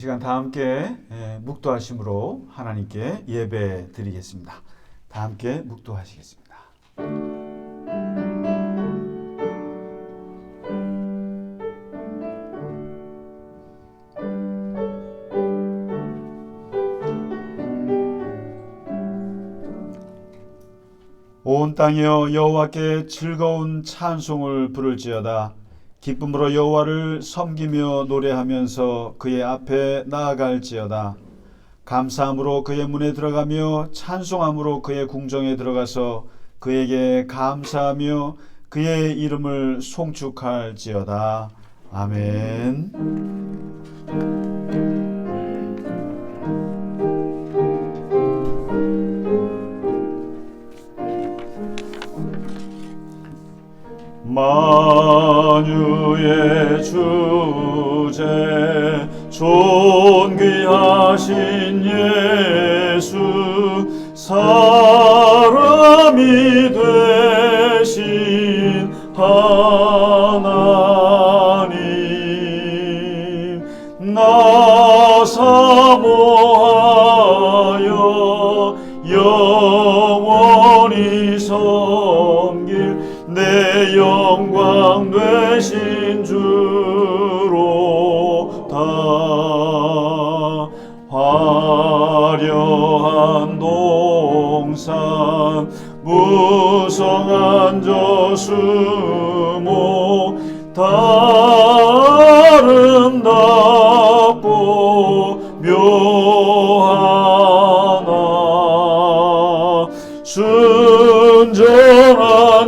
시간 다 함께 묵도하심으로 하나님께 예배 드리겠습니다. 다 함께 묵도하시겠습니다. 온 땅이여 여호와께 즐거운 찬송을 부를지어다. 기쁨으로 여호와를 섬기며 노래하면서 그의 앞에 나아갈지어다. 감사함으로 그의 문에 들어가며 찬송함으로 그의 궁정에 들어가서 그에게 감사하며 그의 이름을 송축할지어다. 아멘. 만유의 주제 존귀하신 예수 사람이 되신 하나님 나 사모하여 영원히 섬길 내 영광 되신 주로다. 화려한 동산 무성한 저수목 다 아름답고 묘하나 순전한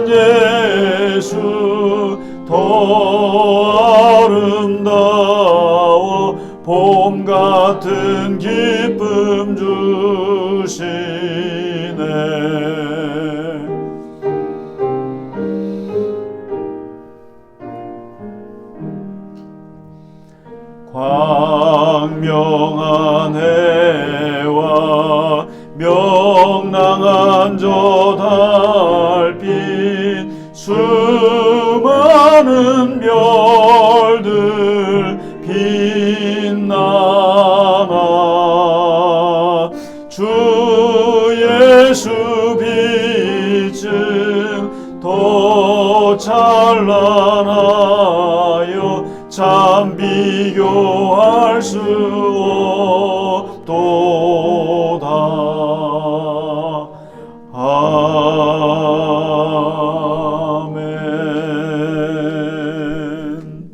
예수 더 아름다워 봄 같은 기쁨 주시네. 광명한 해와 명랑한 저 달빛 수많은 별들 빛나나 주 예수 빛은 더 찬란하여 참 비교할 수 없도다. 아멘.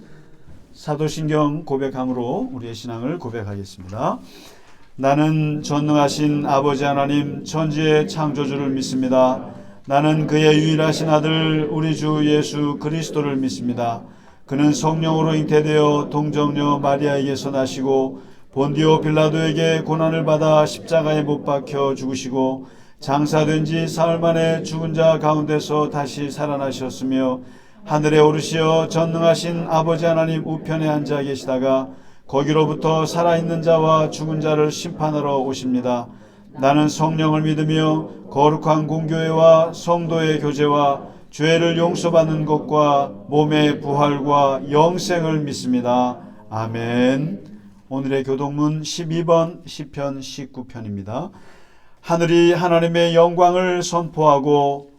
사도신경 고백함으로 우리의 신앙을 고백하겠습니다. 나는 전능하신 아버지 하나님 천지의 창조주를 믿습니다. 나는 그의 유일하신 아들 우리 주 예수 그리스도를 믿습니다. 그는 성령으로 잉태되어 동정녀 마리아에게서 나시고 본디오 빌라도에게 고난을 받아 십자가에 못 박혀 죽으시고 장사된 지 사흘 만에 죽은 자 가운데서 다시 살아나셨으며 하늘에 오르시어 전능하신 아버지 하나님 우편에 앉아 계시다가 거기로부터 살아있는 자와 죽은 자를 심판하러 오십니다. 나는 성령을 믿으며 거룩한 공교회와 성도의 교제와 죄를 용서받는 것과 몸의 부활과 영생을 믿습니다. 아멘. 오늘의 교독문 12번 시편 19편입니다. 하늘이 하나님의 영광을 선포하고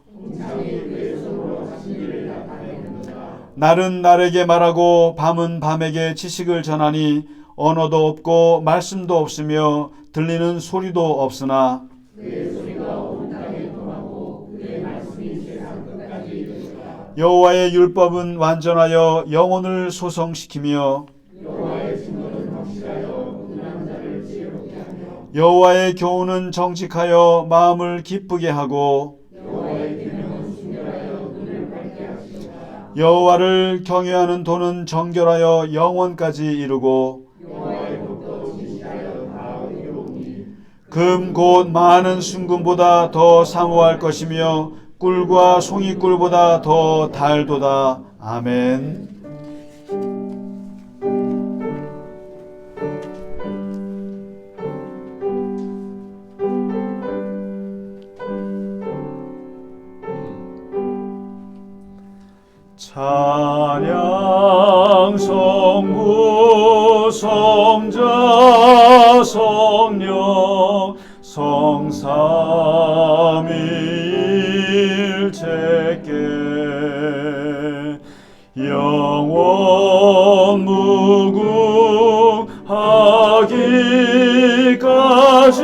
날은 날에게 말하고 밤은 밤에게 지식을 전하니 언어도 없고 말씀도 없으며 들리는 소리도 없으나 그의 소리가 온 땅에 통하고 그의 말씀이 세상 끝까지 이르리라. 여호와의 율법은 완전하여 영혼을 소성시키며 여호와의 증거는 확실하여 운한 자를 지혜롭게 하며 여호와의 교훈은 정직하여 마음을 기쁘게 하고 여호와의 계명은 순결하여 눈을 밝게 하시도다. 여호와를 경외하는 도는 정결하여 영원까지 이르고 여호와의 법도 진실하여 다 의로우니 금 곧 많은 순금보다 더 사모할 것이며 꿀과 송이꿀보다 더 달도다. 아멘. 찬양 성부 성자 성령 성삼위일체께 영원 무궁하기까지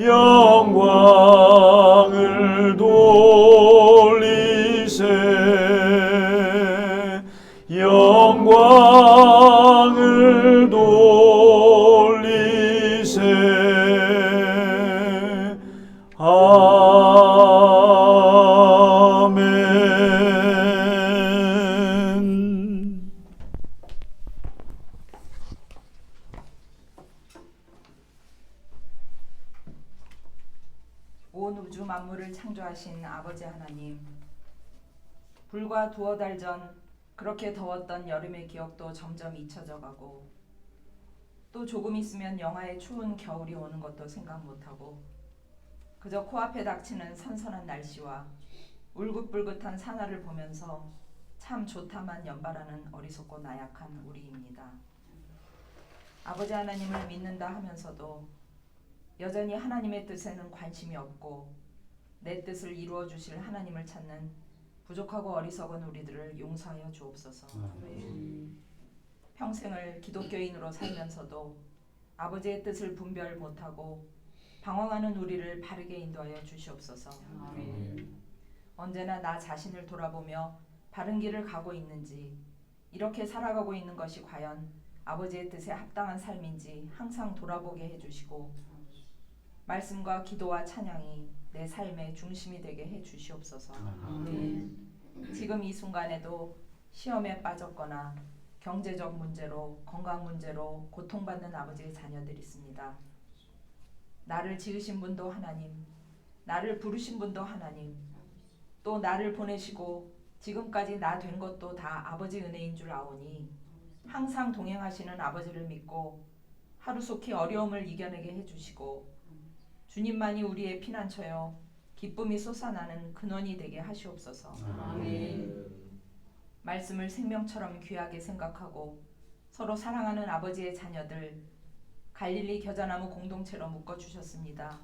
영광을 돌리세 영광을 돌리세 아멘. 온 우주 만물을 창조하신 아버지 하나님, 불과 두어 달 전 그렇게 더웠던 여름의 기억도 점점 잊혀져 가고 또 조금 있으면 영하의 추운 겨울이 오는 것도 생각 못하고 그저 코앞에 닥치는 선선한 날씨와 울긋불긋한 산하를 보면서 참 좋다만 연발하는 어리석고 나약한 우리입니다. 아버지 하나님을 믿는다 하면서도 여전히 하나님의 뜻에는 관심이 없고 내 뜻을 이루어 주실 하나님을 찾는 부족하고 어리석은 우리들을 용서하여 주옵소서. 평생을 기독교인으로 살면서도 아버지의 뜻을 분별 못하고 방황하는 우리를 바르게 인도하여 주시옵소서. 언제나 나 자신을 돌아보며 바른 길을 가고 있는지, 이렇게 살아가고 있는 것이 과연 아버지의 뜻에 합당한 삶인지 항상 돌아보게 해주시고 말씀과 기도와 찬양이 내 삶의 중심이 되게 해주시옵소서. 지금 이 순간에도 시험에 빠졌거나 경제적 문제로, 건강 문제로 고통받는 아버지의 자녀들이 있습니다. 나를 지으신 분도 하나님, 나를 부르신 분도 하나님, 또 나를 보내시고 지금까지 나 된 것도 다 아버지 은혜인 줄 아오니 항상 동행하시는 아버지를 믿고 하루속히 어려움을 이겨내게 해주시고 주님만이 우리의 피난처여 기쁨이 솟아나는 근원이 되게 하시옵소서. 아멘. 말씀을 생명처럼 귀하게 생각하고 서로 사랑하는 아버지의 자녀들 갈릴리 겨자나무 공동체로 묶어주셨습니다.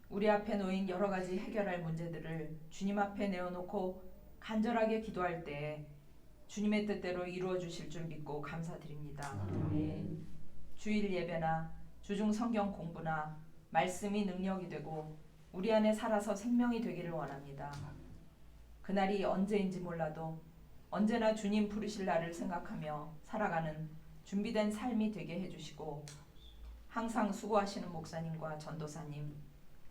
우리 앞에 놓인 여러 가지 해결할 문제들을 주님 앞에 내어놓고 간절하게 기도할 때 주님의 뜻대로 이루어 주실 줄 믿고 감사드립니다. 아멘. 주일 예배나 주중 성경 공부나 말씀이 능력이 되고 우리 안에 살아서 생명이 되기를 원합니다. 그날이 언제인지 몰라도 언제나 주님 부르실 날을 생각하며 살아가는 준비된 삶이 되게 해주시고 항상 수고하시는 목사님과 전도사님,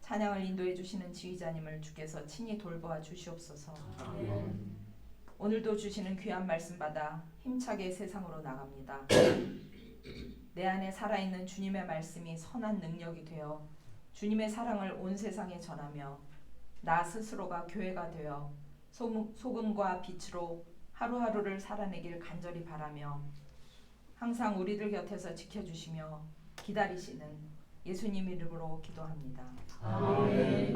찬양을 인도해 주시는 지휘자님을 주께서 친히 돌보아 주시옵소서. 오늘도 주시는 귀한 말씀 받아 힘차게 세상으로 나갑니다. 내 안에 살아있는 주님의 말씀이 선한 능력이 되어 주님의 사랑을 온 세상에 전하며 나 스스로가 교회가 되어 소금과 빛으로 하루하루를 살아내길 간절히 바라며 항상 우리들 곁에서 지켜주시며 기다리시는 예수님 이름으로 기도합니다. 아멘.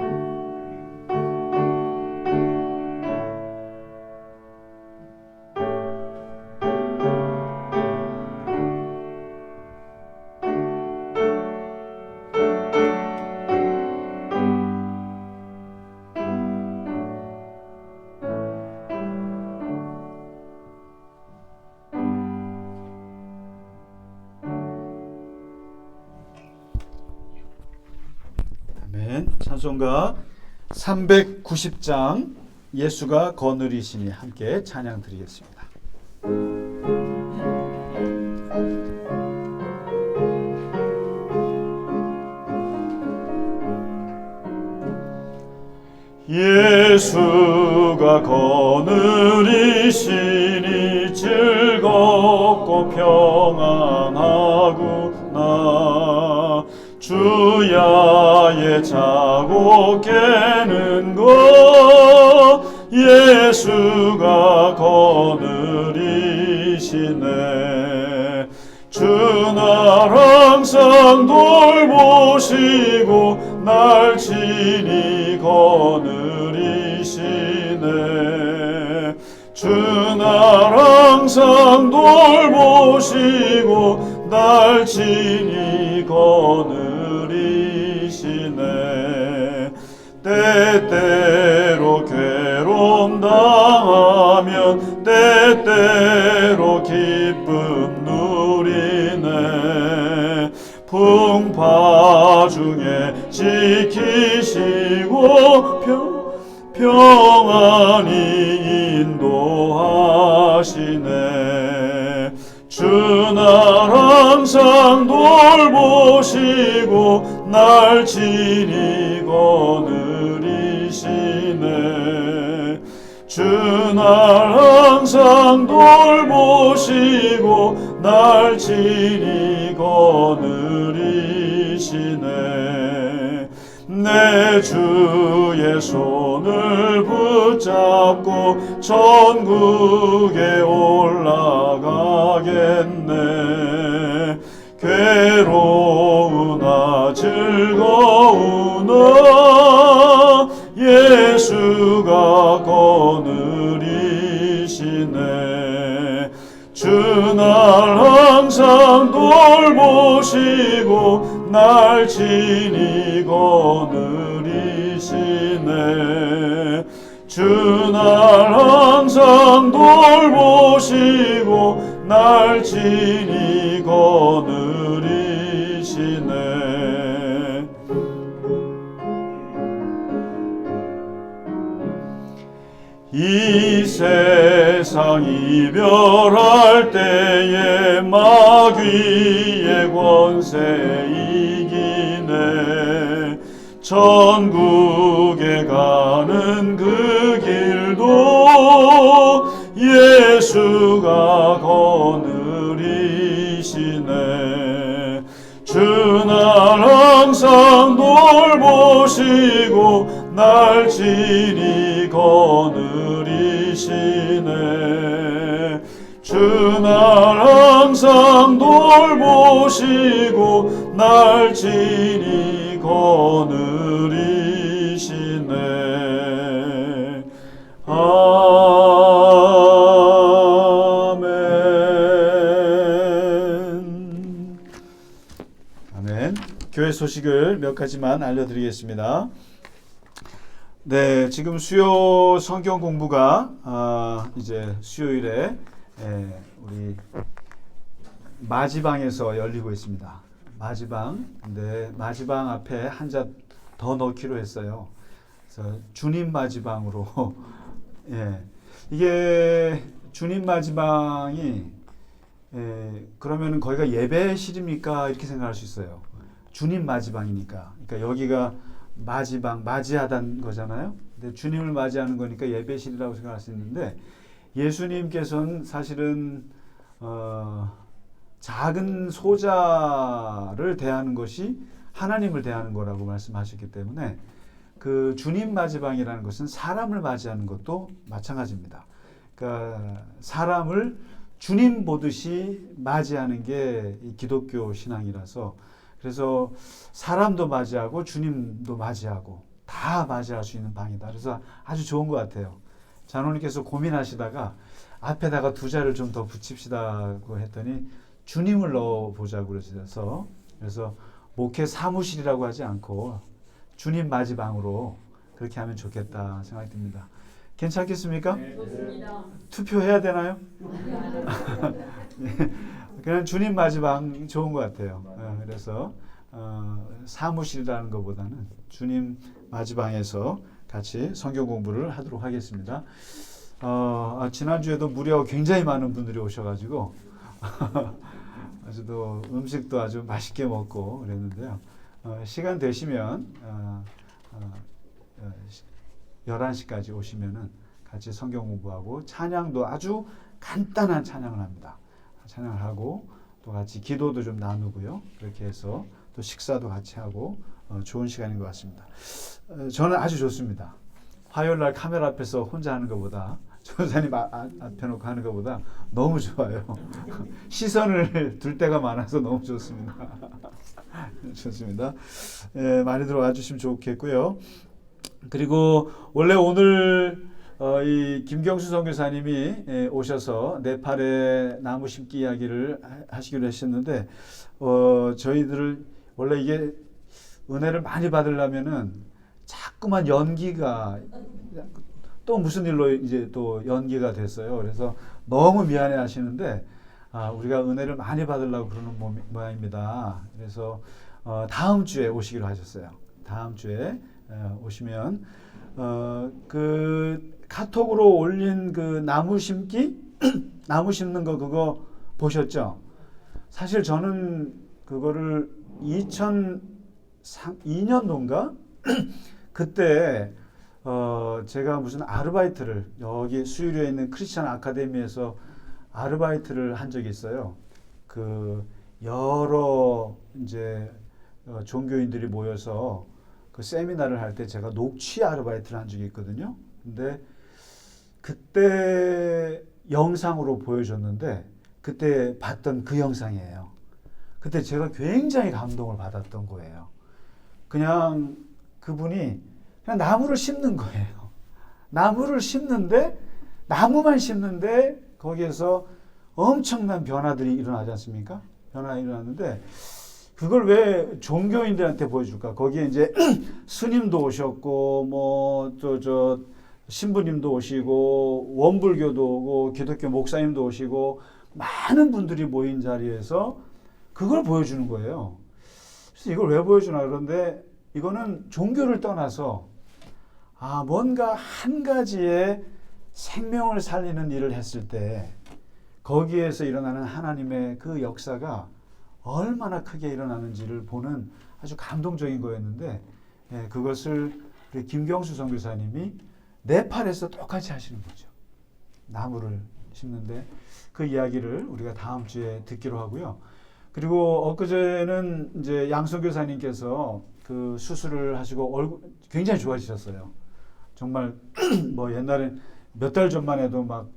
찬송가 390장 예수가 거느리시니 함께 찬양 드리겠습니다. 예수가 거느리시니 즐겁고 평안하구나. 주야의 자고 깨는 것 예수가 거느리시네. 주 날 항상 돌보시고 날 친히 거느리시네. 주 날 항상 돌보시고 날 친히 거느리시네. 때때로 괴로움 당하면 때때로 기쁨 누리네. 풍파 중에 지키시고 평안히 인도하시네. 주 날 항상 돌보시고 날 친히 거느리시네. 주 날 항상 돌보시고 날 친히 거느리시네. 내 주의 손을 붙잡고 천국에 올라가겠네. 괴로우나 즐거우나 예수가 거느리시네. 주 날 항상 돌보시고 날 친히 거느리시네. 주 날 항상 돌보시고 날 친히 거느리시네. 이 세상 이별할 때에 마귀의 권세 이기네. 천국에 가는 그 길도 예수가 거느리시네. 주 날 항상 돌보시고 날 친히 거느리시네. 주 날 항상 돌보시고 날 친히 거느리시네. 아멘. 아멘. 교회 소식을 몇 가지만 알려드리겠습니다. 네, 지금 수요 성경 공부가 이제 수요일에 우리 마지방에서 열리고 있습니다. 마지방. 근데 마지방 앞에 한자 더 넣기로 했어요. 그래서 주님 마지방으로. 예. 이게 주님 마지방이 그러면은 거기가 예배실입니까? 이렇게 생각할 수 있어요. 주님 마지방이니까. 그러니까 여기가 마지방, 맞이하다는 거잖아요. 근데 주님을 맞이하는 거니까 예배실이라고 생각할 수 있는데, 예수님께서는 사실은 작은 소자를 대하는 것이 하나님을 대하는 거라고 말씀하셨기 때문에 그 주님 마지방이라는 것은 사람을 맞이하는 것도 마찬가지입니다. 그러니까 사람을 주님 보듯이 맞이하는 게 이 기독교 신앙이라서, 그래서 사람도 맞이하고 주님도 맞이하고 다 맞이할 수 있는 방이다. 그래서 아주 좋은 것 같아요. 장로님께서 고민하시다가 앞에다가 두 자를 좀 더 붙입시다고 했더니 주님을 넣어보자고 그러셔서, 그래서 목회 사무실이라고 하지 않고 주님 마지방으로 그렇게 하면 좋겠다 생각이 듭니다. 괜찮겠습니까? 네, 좋습니다. 투표해야 되나요? 그냥 주님 마지방 좋은 것 같아요. 그래서 사무실이라는 것보다는 주님 마지방에서 같이 성경 공부를 하도록 하겠습니다. 지난주에도 무려 굉장히 많은 분들이 오셔가지고 아주도 음식도 아주 맛있게 먹고 그랬는데요. 시간 되시면 11시까지 오시면은 같이 성경 공부하고 찬양도 아주 간단한 찬양을 합니다. 찬양을 하고 또 같이 기도도 좀 나누고요. 그렇게 해서 또 식사도 같이 하고 좋은 시간인 것 같습니다. 저는 아주 좋습니다. 화요일 날 카메라 앞에서 혼자 하는 것보다, 전사님 앞에 놓고 하는 것보다 너무 좋아요. 시선을 둘 때가 많아서 너무 좋습니다. 좋습니다. 많이들 와주시면 좋겠고요. 그리고 원래 오늘 이 김경수 선교사님이 오셔서 네팔의 나무 심기 이야기를 하시기로 하셨는데, 저희들을 원래 이게 은혜를 많이 받으려면은 자꾸만 연기가 또 무슨 일로 이제 또 연기가 됐어요. 그래서 너무 미안해 하시는데, 우리가 은혜를 많이 받으려고 그러는 모양입니다. 그래서 다음 주에 오시기로 하셨어요. 다음 주에 오시면 그 카톡으로 올린 그 나무 심기 나무 심는 거 그거 보셨죠? 사실 저는 그거를 2002년도인가 그때 제가 무슨 아르바이트를 여기 수유리에 있는 크리스천 아카데미에서 아르바이트를 한 적이 있어요. 그 여러 이제 종교인들이 모여서 그 세미나를 할 때 제가 녹취 아르바이트를 한 적이 있거든요. 근데 그때 영상으로 보여줬는데 그때 봤던 그 영상이에요. 그때 제가 굉장히 감동을 받았던 거예요. 그냥 그분이 그냥 나무를 심는 거예요. 나무를 심는데 나무만 심는데 거기에서 엄청난 변화들이 일어나지 않습니까? 변화가 일어났는데 그걸 왜 종교인들한테 보여줄까? 거기에 이제 스님도 오셨고 뭐 또 저 신부님도 오시고 원불교도 오고 기독교 목사님도 오시고 많은 분들이 모인 자리에서 그걸 보여주는 거예요. 그래서 이걸 왜 보여주나 그런데 이거는 종교를 떠나서 뭔가 한 가지의 생명을 살리는 일을 했을 때 거기에서 일어나는 하나님의 그 역사가 얼마나 크게 일어나는지를 보는 아주 감동적인 거였는데 그것을 우리 김경수 선교사님이 네팔에서 똑같이 하시는 거죠. 나무를 심는데 그 이야기를 우리가 다음 주에 듣기로 하고요. 그리고 엊그제는 이제 양 선교사님께서 그 수술을 하시고 얼굴 굉장히 좋아지셨어요. 정말 뭐 옛날에 몇 달 전만 해도 막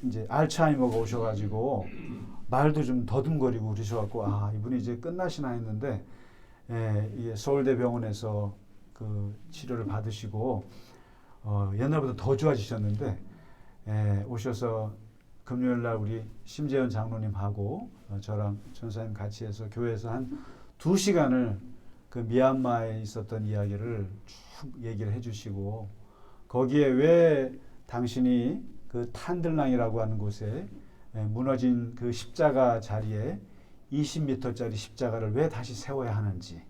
이제 알츠하이머가 오셔가지고 말도 좀 더듬거리고 그러셔갖고 이분이 이제 끝나시나 했는데 이게 서울대병원에서 그 치료를 받으시고 옛날보다 더 좋아지셨는데 오셔서 금요일날 우리 심재현 장로님하고 저랑 전사님 같이 해서 교회에서 한 2시간을 그 미얀마에 있었던 이야기를 쭉 얘기를 해주시고 거기에 왜 당신이 그 탄들랑이라고 하는 곳에 무너진 그 십자가 자리에 20m짜리 십자가를 왜 다시 세워야 하는지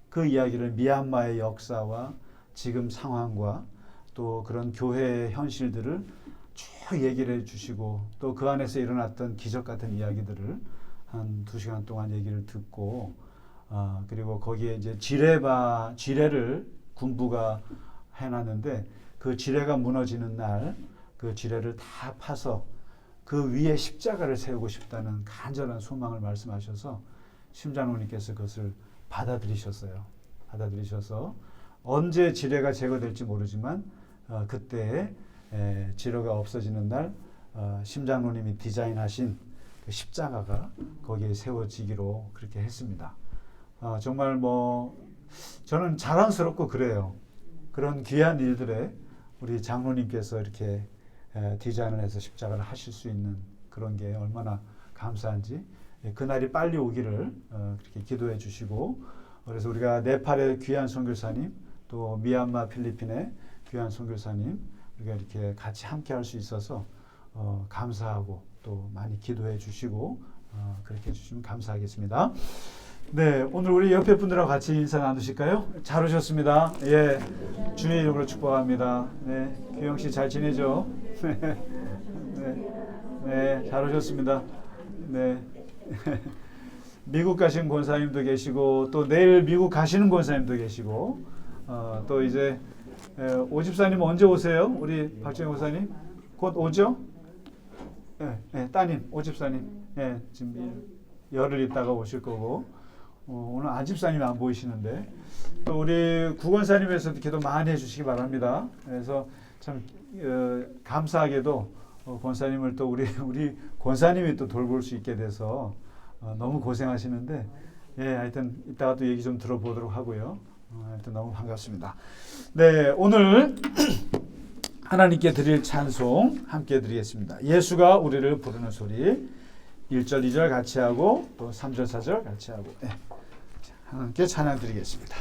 그 이야기를 미얀마의 역사와 지금 상황과 또 그런 교회의 현실들을 쭉 얘기를 해주시고 또 그 안에서 일어났던 기적 같은 이야기들을 한 2시간 동안 얘기를 듣고 그리고 거기에 이제 지뢰를 군부가 해놨는데 그 지뢰가 무너지는 날 그 지뢰를 다 파서 그 위에 십자가를 세우고 싶다는 간절한 소망을 말씀하셔서 심장로님께서 그것을 받아들이셨어요. 받아들이셔서 언제 지뢰가 제거될지 모르지만 그때 지뢰가 없어지는 날 심장로님이 디자인하신 그 십자가가 거기에 세워지기로 그렇게 했습니다. 정말 뭐 저는 자랑스럽고 그래요. 그런 귀한 일들에 우리 장로님께서 이렇게 디자인을 해서 십자가를 하실 수 있는 그런 게 얼마나 감사한지 그날이 빨리 오기를 그렇게 기도해 주시고 그래서 우리가 네팔의 귀한 선교사님 또 미얀마 필리핀의 귀한 선교사님 우리가 이렇게 같이 함께 할 수 있어서 감사하고 또 많이 기도해 주시고 그렇게 해주시면 감사하겠습니다. 네, 오늘 우리 옆에 분들하고 같이 인사 나누실까요? 잘 오셨습니다. 예, 주의 이름으로 축복합니다. 네, 규영 씨 잘 지내죠? 네, 잘 오셨습니다. 네, 미국 가신 권사님도 계시고 또 내일 미국 가시는 권사님도 계시고 또 이제 오집사님 언제 오세요? 우리 박정희 권사님 곧 오죠? 네, 따님 오집사님 지금 열흘 있다가 오실 거고 오늘 안집사님이 안 보이시는데 또 우리 구권사님에서도 기도 많이 해주시기 바랍니다. 그래서 참 감사하게도 권사님을 또 우리 권사님이 또 돌볼 수 있게 돼서 너무 고생하시는데 하여튼 이따가 또 얘기 좀 들어보도록 하고요. 하여튼 너무 반갑습니다. 네, 오늘 하나님께 드릴 찬송 함께 드리겠습니다. 예수가 우리를 부르는 소리 1절 2절 같이 하고 또 3절 4절 같이 하고 함께 찬양 드리겠습니다.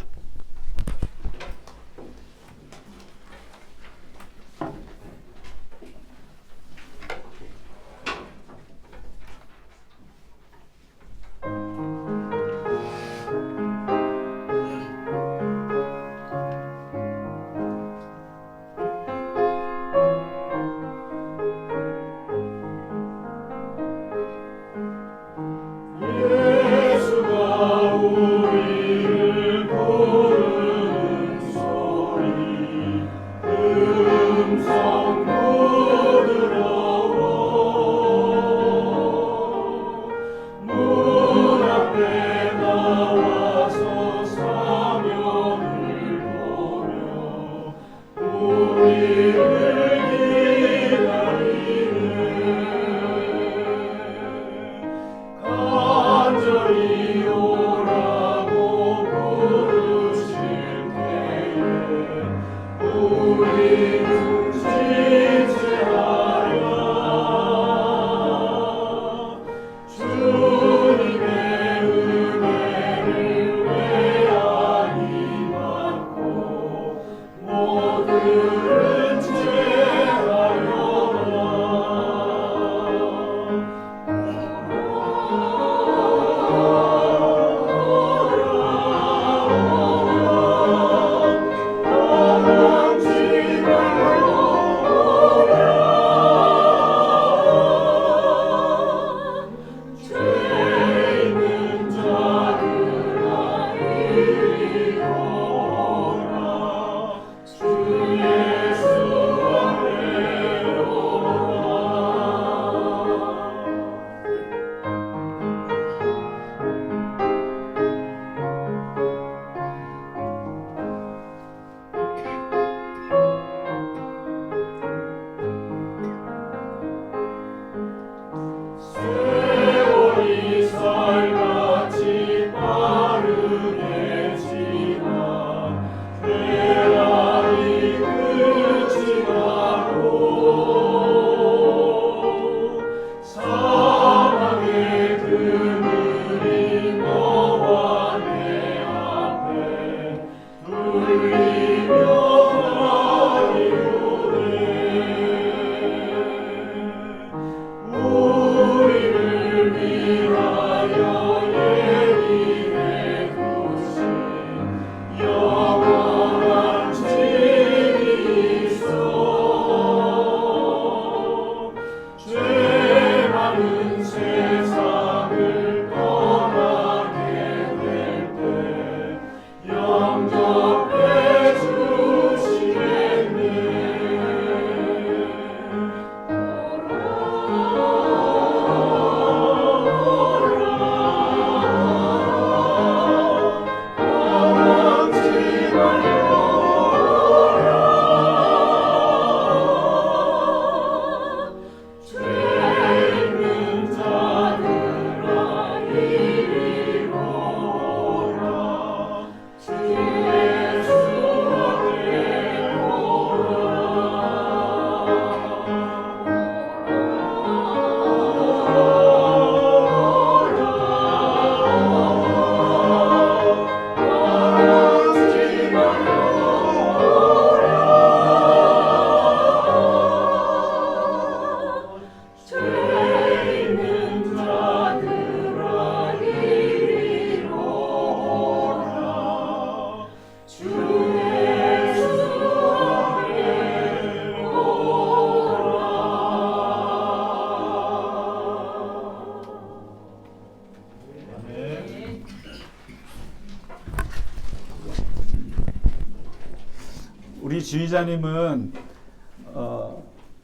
우리 지휘자님은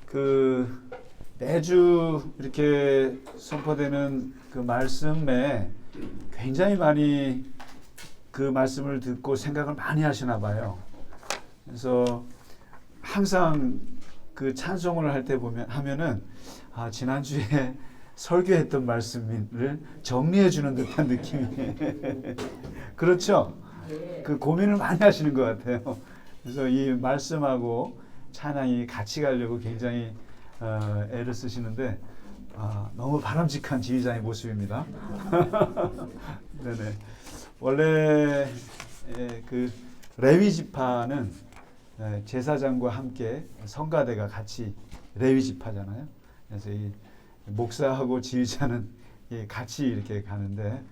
그 매주 이렇게 선포되는 그 말씀에 굉장히 많이 그 말씀을 듣고 생각을 많이 하시나 봐요. 그래서 항상 그 찬송을 할 때 하면은 지난주에 설교했던 말씀을 정리해 주는 듯한 느낌이 그렇죠? 그 고민을 많이 하시는 것 같아요. 그래서 이 말씀하고 찬양이 같이 가려고 굉장히 애를 쓰시는데 너무 바람직한 지휘자의 모습입니다. 네네. 원래 그 레위 지파는 제사장과 함께 성가대가 같이 레위 지파잖아요. 그래서 이 목사하고 지휘자는 같이 이렇게 가는데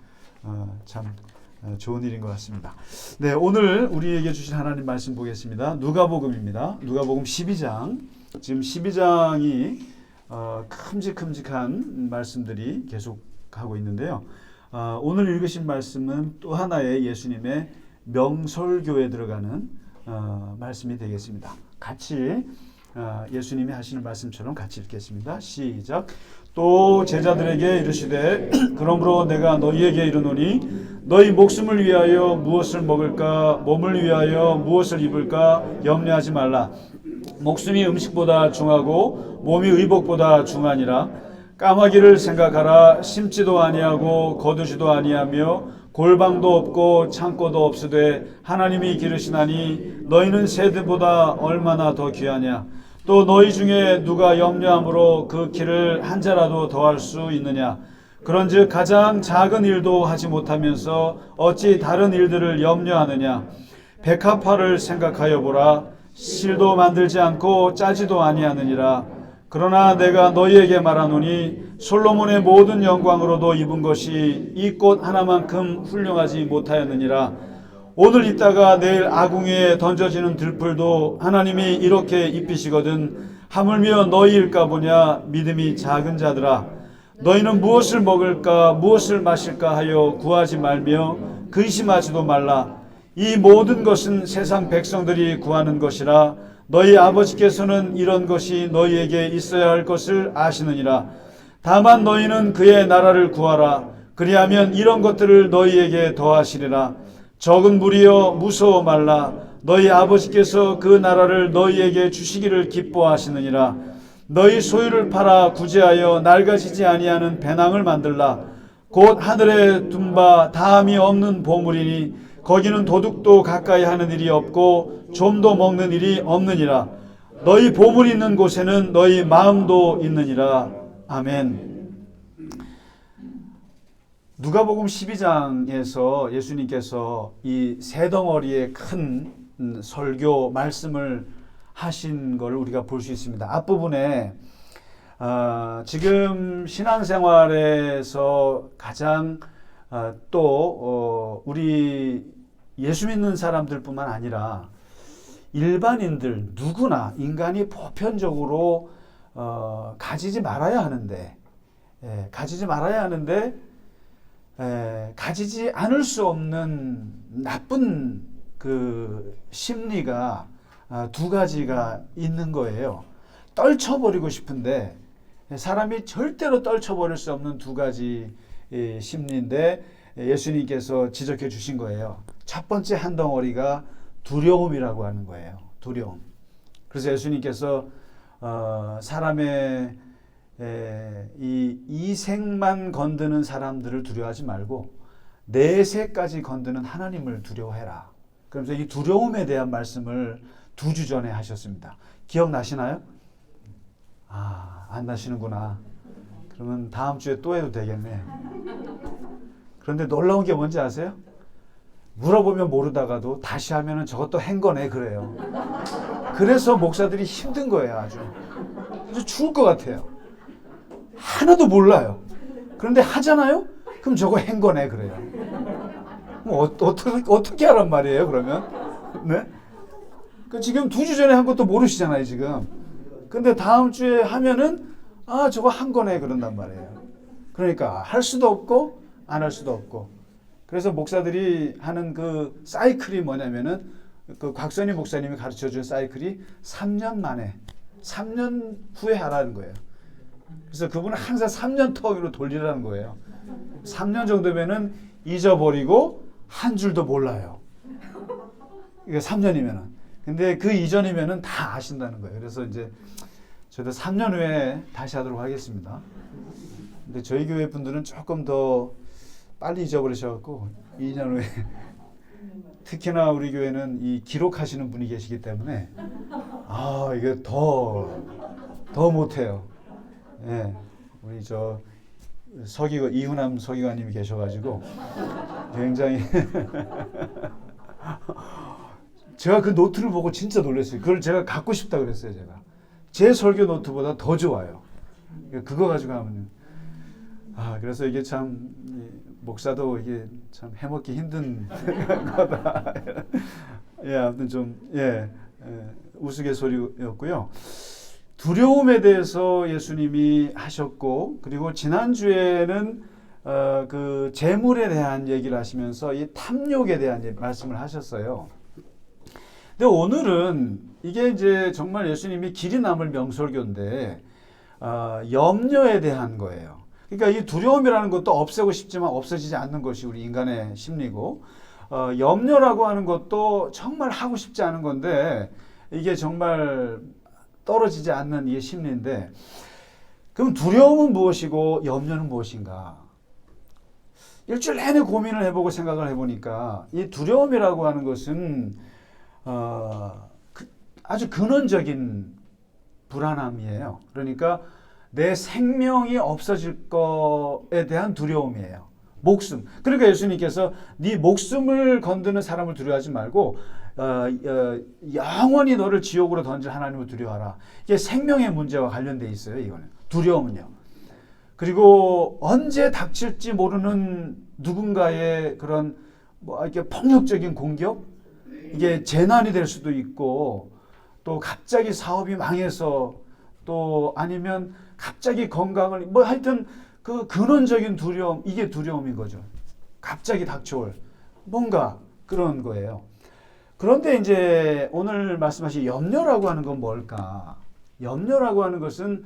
참 좋은 일인 것 같습니다. 네, 오늘 우리에게 주신 하나님 말씀 보겠습니다. 누가복음입니다. 누가복음 12장. 지금 12장이 큼직큼직한 말씀들이 계속하고 있는데요. 오늘 읽으신 말씀은 또 하나의 예수님의 명설교에 들어가는 말씀이 되겠습니다. 같이 예수님이 하시는 말씀처럼 같이 읽겠습니다. 시작. 또 제자들에게 이르시되 그러므로 내가 너희에게 이르노니 너희 목숨을 위하여 무엇을 먹을까 몸을 위하여 무엇을 입을까 염려하지 말라. 목숨이 음식보다 중하고 몸이 의복보다 중하니라. 까마귀를 생각하라. 심지도 아니하고 거두지도 아니하며 골방도 없고 창고도 없으되 하나님이 기르시나니 너희는 새들보다 얼마나 더 귀하냐. 또 너희 중에 누가 염려함으로 그 길을 한 자라도 더할 수 있느냐. 그런즉 가장 작은 일도 하지 못하면서 어찌 다른 일들을 염려하느냐. 백합화를 생각하여 보라. 실도 만들지 않고 짜지도 아니하느니라. 그러나 내가 너희에게 말하노니 솔로몬의 모든 영광으로도 입은 것이 이 꽃 하나만큼 훌륭하지 못하였느니라. 오늘 있다가 내일 아궁이에 던져지는 들풀도 하나님이 이렇게 입히시거든 하물며 너희일까 보냐. 믿음이 작은 자들아, 너희는 무엇을 먹을까 무엇을 마실까 하여 구하지 말며 근심하지도 말라. 이 모든 것은 세상 백성들이 구하는 것이라. 너희 아버지께서는 이런 것이 너희에게 있어야 할 것을 아시느니라. 다만 너희는 그의 나라를 구하라. 그리하면 이런 것들을 너희에게 더하시리라. 적은 무리여 무서워 말라. 너희 아버지께서 그 나라를 너희에게 주시기를 기뻐하시느니라. 너희 소유를 팔아 구제하여 낡아지지 아니하는 배낭을 만들라. 곧 하늘에 둔 바 다함이 없는 보물이니 거기는 도둑도 가까이 하는 일이 없고 좀도 먹는 일이 없느니라. 너희 보물이 있는 곳에는 너희 마음도 있느니라. 아멘. 누가복음 12장에서 예수님께서 이 세 덩어리의 큰 설교 말씀을 하신 걸 우리가 볼 수 있습니다. 앞부분에 지금 신앙생활에서 가장 또 우리 예수 믿는 사람들뿐만 아니라 일반인들 누구나 인간이 보편적으로 가지지 말아야 하는데 가지지 않을 수 없는 나쁜 그 심리가 두 가지가 있는 거예요. 떨쳐버리고 싶은데 사람이 절대로 떨쳐버릴 수 없는 두 가지 심리인데 예수님께서 지적해 주신 거예요. 첫 번째 한 덩어리가 두려움이라고 하는 거예요. 두려움. 그래서 예수님께서 사람의 이 이색만 건드는 사람들을 두려워하지 말고 내세까지 건드는 하나님을 두려워해라. 그러면서 이 두려움에 대한 말씀을 2주 전에 하셨습니다. 기억나시나요? 안 나시는구나. 그러면 다음 주에 또 해도 되겠네. 그런데 놀라운 게 뭔지 아세요? 물어보면 모르다가도 다시 하면은 저것도 한 거네 그래요. 그래서 목사들이 힘든 거예요. 아주 죽을 것 같아요. 하나도 몰라요. 그런데 하잖아요? 그럼 저거 한 거네 그래요. 어떻게 하란 말이에요 그러면? 네? 지금 2주 전에 한 것도 모르시잖아요 지금. 근데 다음 주에 하면은 저거 한 거네 그런단 말이에요. 그러니까 할 수도 없고 안 할 수도 없고. 그래서 목사들이 하는 그 사이클이 뭐냐면은 그 곽선희 목사님이 가르쳐준 사이클이 3년 만에 3년 후에 하라는 거예요. 그래서 그분은 항상 3년 터기로 돌리라는 거예요. 3년 정도면은 잊어버리고 한 줄도 몰라요. 이게 3년이면은. 근데 그 이전이면은 다 아신다는 거예요. 그래서 이제 저도 3년 후에 다시 하도록 하겠습니다. 근데 저희 교회 분들은 조금 더 빨리 잊어버리셔갖고 2년 후에 특히나 우리 교회는 이 기록하시는 분이 계시기 때문에 이게 더 못해요. 예, 우리 저 이훈남 서기관님이 계셔가지고 굉장히 제가 그 노트를 보고 진짜 놀랐어요. 그걸 제가 갖고 싶다 그랬어요. 제가 제 설교 노트보다 더 좋아요. 그거 가지고 하면 그래서 이게 참 목사도 이게 참 해먹기 힘든 거다. 예, 아무튼 좀 우스갯소리였고요. 두려움에 대해서 예수님이 하셨고, 그리고 지난주에는 그 재물에 대한 얘기를 하시면서 이 탐욕에 대한 말씀을 하셨어요. 근데 오늘은 이게 이제 정말 예수님이 길이 남을 명설교인데 염려에 대한 거예요. 그러니까 이 두려움이라는 것도 없애고 싶지만 없어지지 않는 것이 우리 인간의 심리고, 염려라고 하는 것도 정말 하고 싶지 않은 건데 이게 정말 떨어지지 않는 이 심리인데, 그럼 두려움은 무엇이고 염려는 무엇인가? 일주일 내내 고민을 해보고 생각을 해보니까 이 두려움이라고 하는 것은 아주 근원적인 불안함이에요. 그러니까 내 생명이 없어질 거에 대한 두려움이에요. 목숨. 그러니까 예수님께서 네 목숨을 건드는 사람을 두려워하지 말고 영원히 너를 지옥으로 던질 하나님을 두려워하라. 이게 생명의 문제와 관련돼 있어요. 이거는 두려움은요. 그리고 언제 닥칠지 모르는 누군가의 그런 이렇게 폭력적인 공격, 이게 재난이 될 수도 있고, 또 갑자기 사업이 망해서, 또 아니면 갑자기 건강을 하여튼 그 근원적인 두려움, 이게 두려움인 거죠. 갑자기 닥쳐올 뭔가 그런 거예요. 그런데 이제 오늘 말씀하신 염려라고 하는 건 뭘까? 염려라고 하는 것은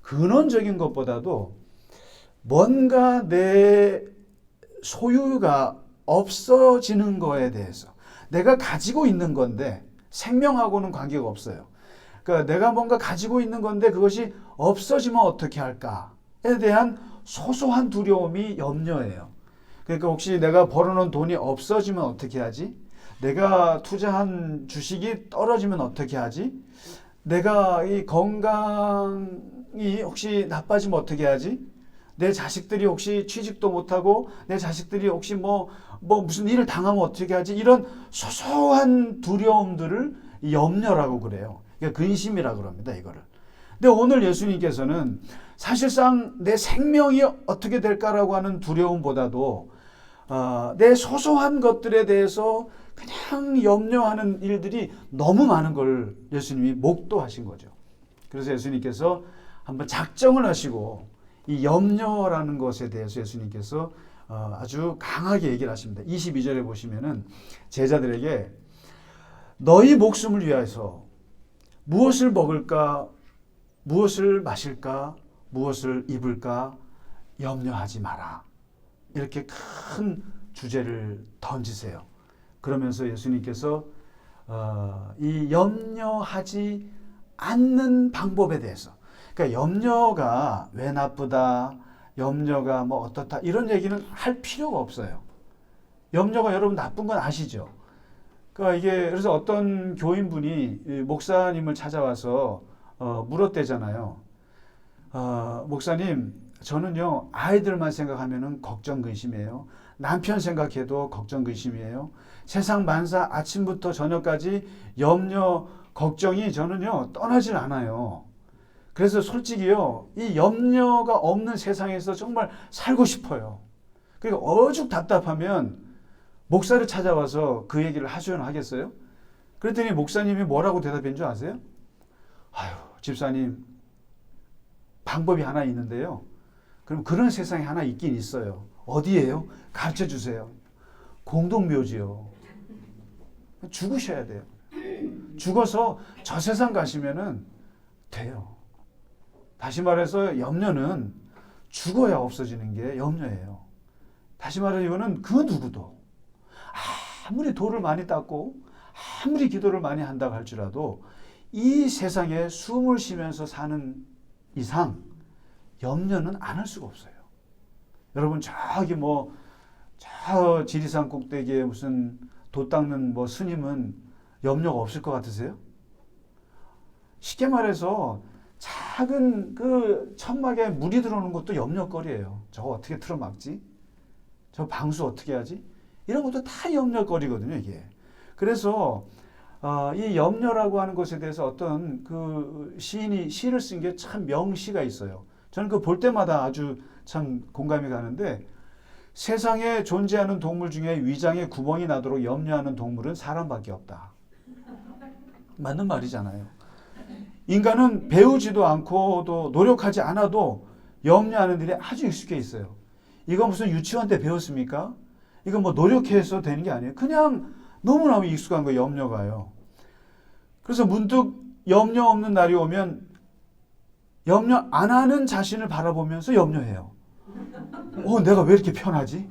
근원적인 것보다도 뭔가 내 소유가 없어지는 거에 대해서, 내가 가지고 있는 건데 생명하고는 관계가 없어요. 그러니까 내가 뭔가 가지고 있는 건데 그것이 없어지면 어떻게 할까에 대한 소소한 두려움이 염려예요. 그러니까 혹시 내가 벌어놓은 돈이 없어지면 어떻게 하지? 내가 투자한 주식이 떨어지면 어떻게 하지? 내가 이 건강이 혹시 나빠지면 어떻게 하지? 내 자식들이 혹시 취직도 못하고 내 자식들이 혹시 무슨 일을 당하면 어떻게 하지? 이런 소소한 두려움들을 염려라고 그래요. 그러니까 근심이라고 그럽니다. 이거를. 근데 오늘 예수님께서는 사실상 내 생명이 어떻게 될까라고 하는 두려움보다도 내 소소한 것들에 대해서 그냥 염려하는 일들이 너무 많은 걸 예수님이 목도하신 거죠. 그래서 예수님께서 한번 작정을 하시고 이 염려라는 것에 대해서 예수님께서 아주 강하게 얘기를 하십니다. 22절에 보시면은 제자들에게 너희 목숨을 위해서 무엇을 먹을까, 무엇을 마실까, 무엇을 입을까 염려하지 마라. 이렇게 큰 주제를 던지세요. 그러면서 예수님께서 이 염려하지 않는 방법에 대해서, 그러니까 염려가 왜 나쁘다, 염려가 어떻다 이런 얘기는 할 필요가 없어요. 염려가 여러분 나쁜 건 아시죠? 그러니까 이게 그래서 어떤 교인분이 목사님을 찾아와서 물었대잖아요. 목사님, 저는요 아이들만 생각하면은 걱정 근심이에요. 남편 생각해도 걱정 근심이에요. 세상 만사 아침부터 저녁까지 염려 걱정이 저는요 떠나질 않아요. 그래서 솔직히요 이 염려가 없는 세상에서 정말 살고 싶어요. 그러니까 어죽 답답하면 목사를 찾아와서 그 얘기를 하소연 하겠어요? 그랬더니 목사님이 뭐라고 대답한 줄 아세요? 아유, 집사님, 방법이 하나 있는데요. 그럼 그런 세상이 하나 있긴 있어요. 어디예요? 가르쳐 주세요. 공동묘지요. 죽으셔야 돼요. 죽어서 저 세상 가시면은 돼요. 다시 말해서 염려는 죽어야 없어지는 게 염려예요. 다시 말해서 이거는 그 누구도 아무리 돌을 많이 닦고 아무리 기도를 많이 한다고 할지라도 이 세상에 숨을 쉬면서 사는 이상 염려는 안 할 수가 없어요. 여러분 저기 저 지리산 꼭대기에 무슨 돛 닦는 뭐 스님은 염려가 없을 것 같으세요? 쉽게 말해서 작은 그 천막에 물이 들어오는 것도 염려거리예요. 저거 어떻게 틀어막지? 저 방수 어떻게 하지? 이런 것도 다 염려거리거든요, 이게. 그래서 이 염려라고 하는 것에 대해서 어떤 그 시인이 시를 쓴 게 참 명시가 있어요. 저는 그 볼 때마다 아주 참 공감이 가는데, 세상에 존재하는 동물 중에 위장에 구멍이 나도록 염려하는 동물은 사람밖에 없다. 맞는 말이잖아요. 인간은 배우지도 않고 또 노력하지 않아도 염려하는 일에 아주 익숙해 있어요. 이거 무슨 유치원 때 배웠습니까? 이거 뭐 노력해서 되는 게 아니에요. 그냥 너무너무 익숙한 거예요, 염려가요. 그래서 문득 염려 없는 날이 오면 염려 안 하는 자신을 바라보면서 염려해요. 내가 왜 이렇게 편하지?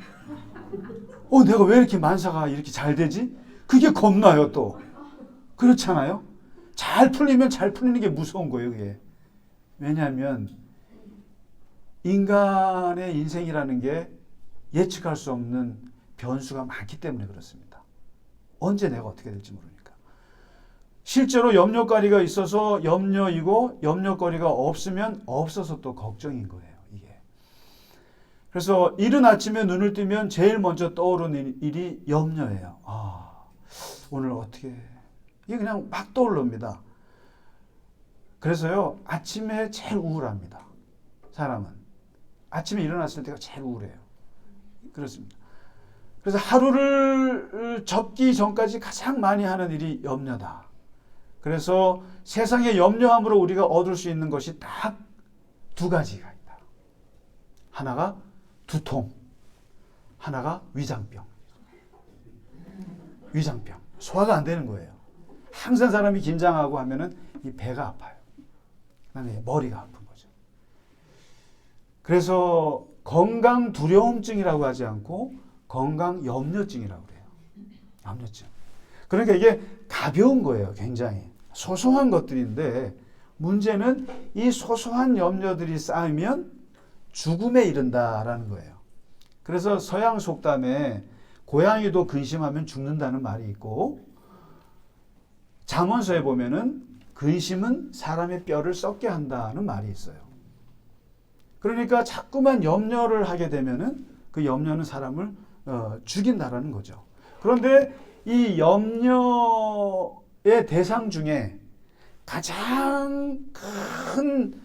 내가 왜 이렇게 만사가 이렇게 잘 되지? 그게 겁나요, 또. 그렇잖아요? 잘 풀리면 잘 풀리는 게 무서운 거예요, 그게. 왜냐하면 인간의 인생이라는 게 예측할 수 없는 변수가 많기 때문에 그렇습니다. 언제 내가 어떻게 될지 모르니까. 실제로 염려거리가 있어서 염려이고, 염려거리가 없으면 없어서 또 걱정인 거예요, 이게. 그래서 이른 아침에 눈을 뜨면 제일 먼저 떠오르는 일이 염려예요. 오늘 어떻게, 이게 그냥 막 떠오릅니다. 그래서요, 아침에 제일 우울합니다. 사람은. 아침에 일어났을 때가 제일 우울해요. 그렇습니다. 그래서 하루를 접기 전까지 가장 많이 하는 일이 염려다. 그래서 세상에 염려함으로 우리가 얻을 수 있는 것이 딱 두 가지가 있다. 하나가 두통, 하나가 위장병. 위장병. 소화가 안 되는 거예요. 항상 사람이 긴장하고 하면은 이 배가 아파요. 그다음에 머리가 아픈 거죠. 그래서 건강 두려움증이라고 하지 않고 건강 염려증이라고 그래요. 염려증. 그러니까 이게 가벼운 거예요, 굉장히. 소소한 것들인데 문제는 이 소소한 염려들이 쌓이면 죽음에 이른다라는 거예요. 그래서 서양 속담에 고양이도 근심하면 죽는다는 말이 있고, 잠언서에 보면은 근심은 사람의 뼈를 썩게 한다는 말이 있어요. 그러니까 자꾸만 염려를 하게 되면은 그 염려는 사람을 죽인다라는 거죠. 그런데 이 염려의 대상 중에 가장 큰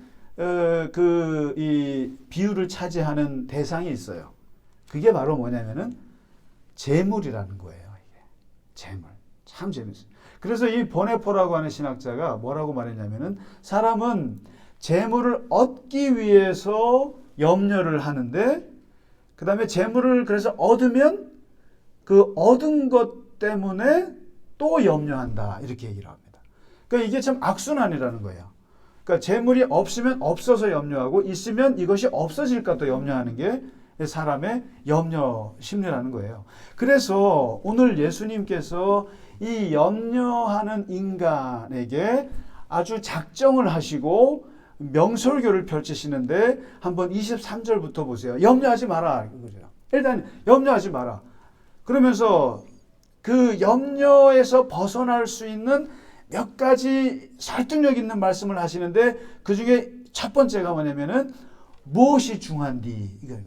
이 비율을 차지하는 대상이 있어요. 그게 바로 뭐냐면은 재물이라는 거예요. 이게 재물. 참 재밌어요. 그래서 이 보네포라고 하는 신학자가 뭐라고 말했냐면은 사람은 재물을 얻기 위해서 염려를 하는데, 그 다음에 재물을 그래서 얻으면 그 얻은 것 때문에 또 염려한다. 이렇게 얘기를 합니다. 그러니까 이게 참 악순환이라는 거예요. 그러니까 재물이 없으면 없어서 염려하고, 있으면 이것이 없어질까 또 염려하는 게 사람의 염려 심리라는 거예요. 그래서 오늘 예수님께서 이 염려하는 인간에게 아주 작정을 하시고 명설교를 펼치시는데, 한번 23절부터 보세요. 염려하지 마라. 일단 염려하지 마라. 그러면서 그 염려에서 벗어날 수 있는 몇 가지 설득력 있는 말씀을 하시는데, 그 중에 첫 번째가 뭐냐면은 무엇이 중요한디, 이거죠.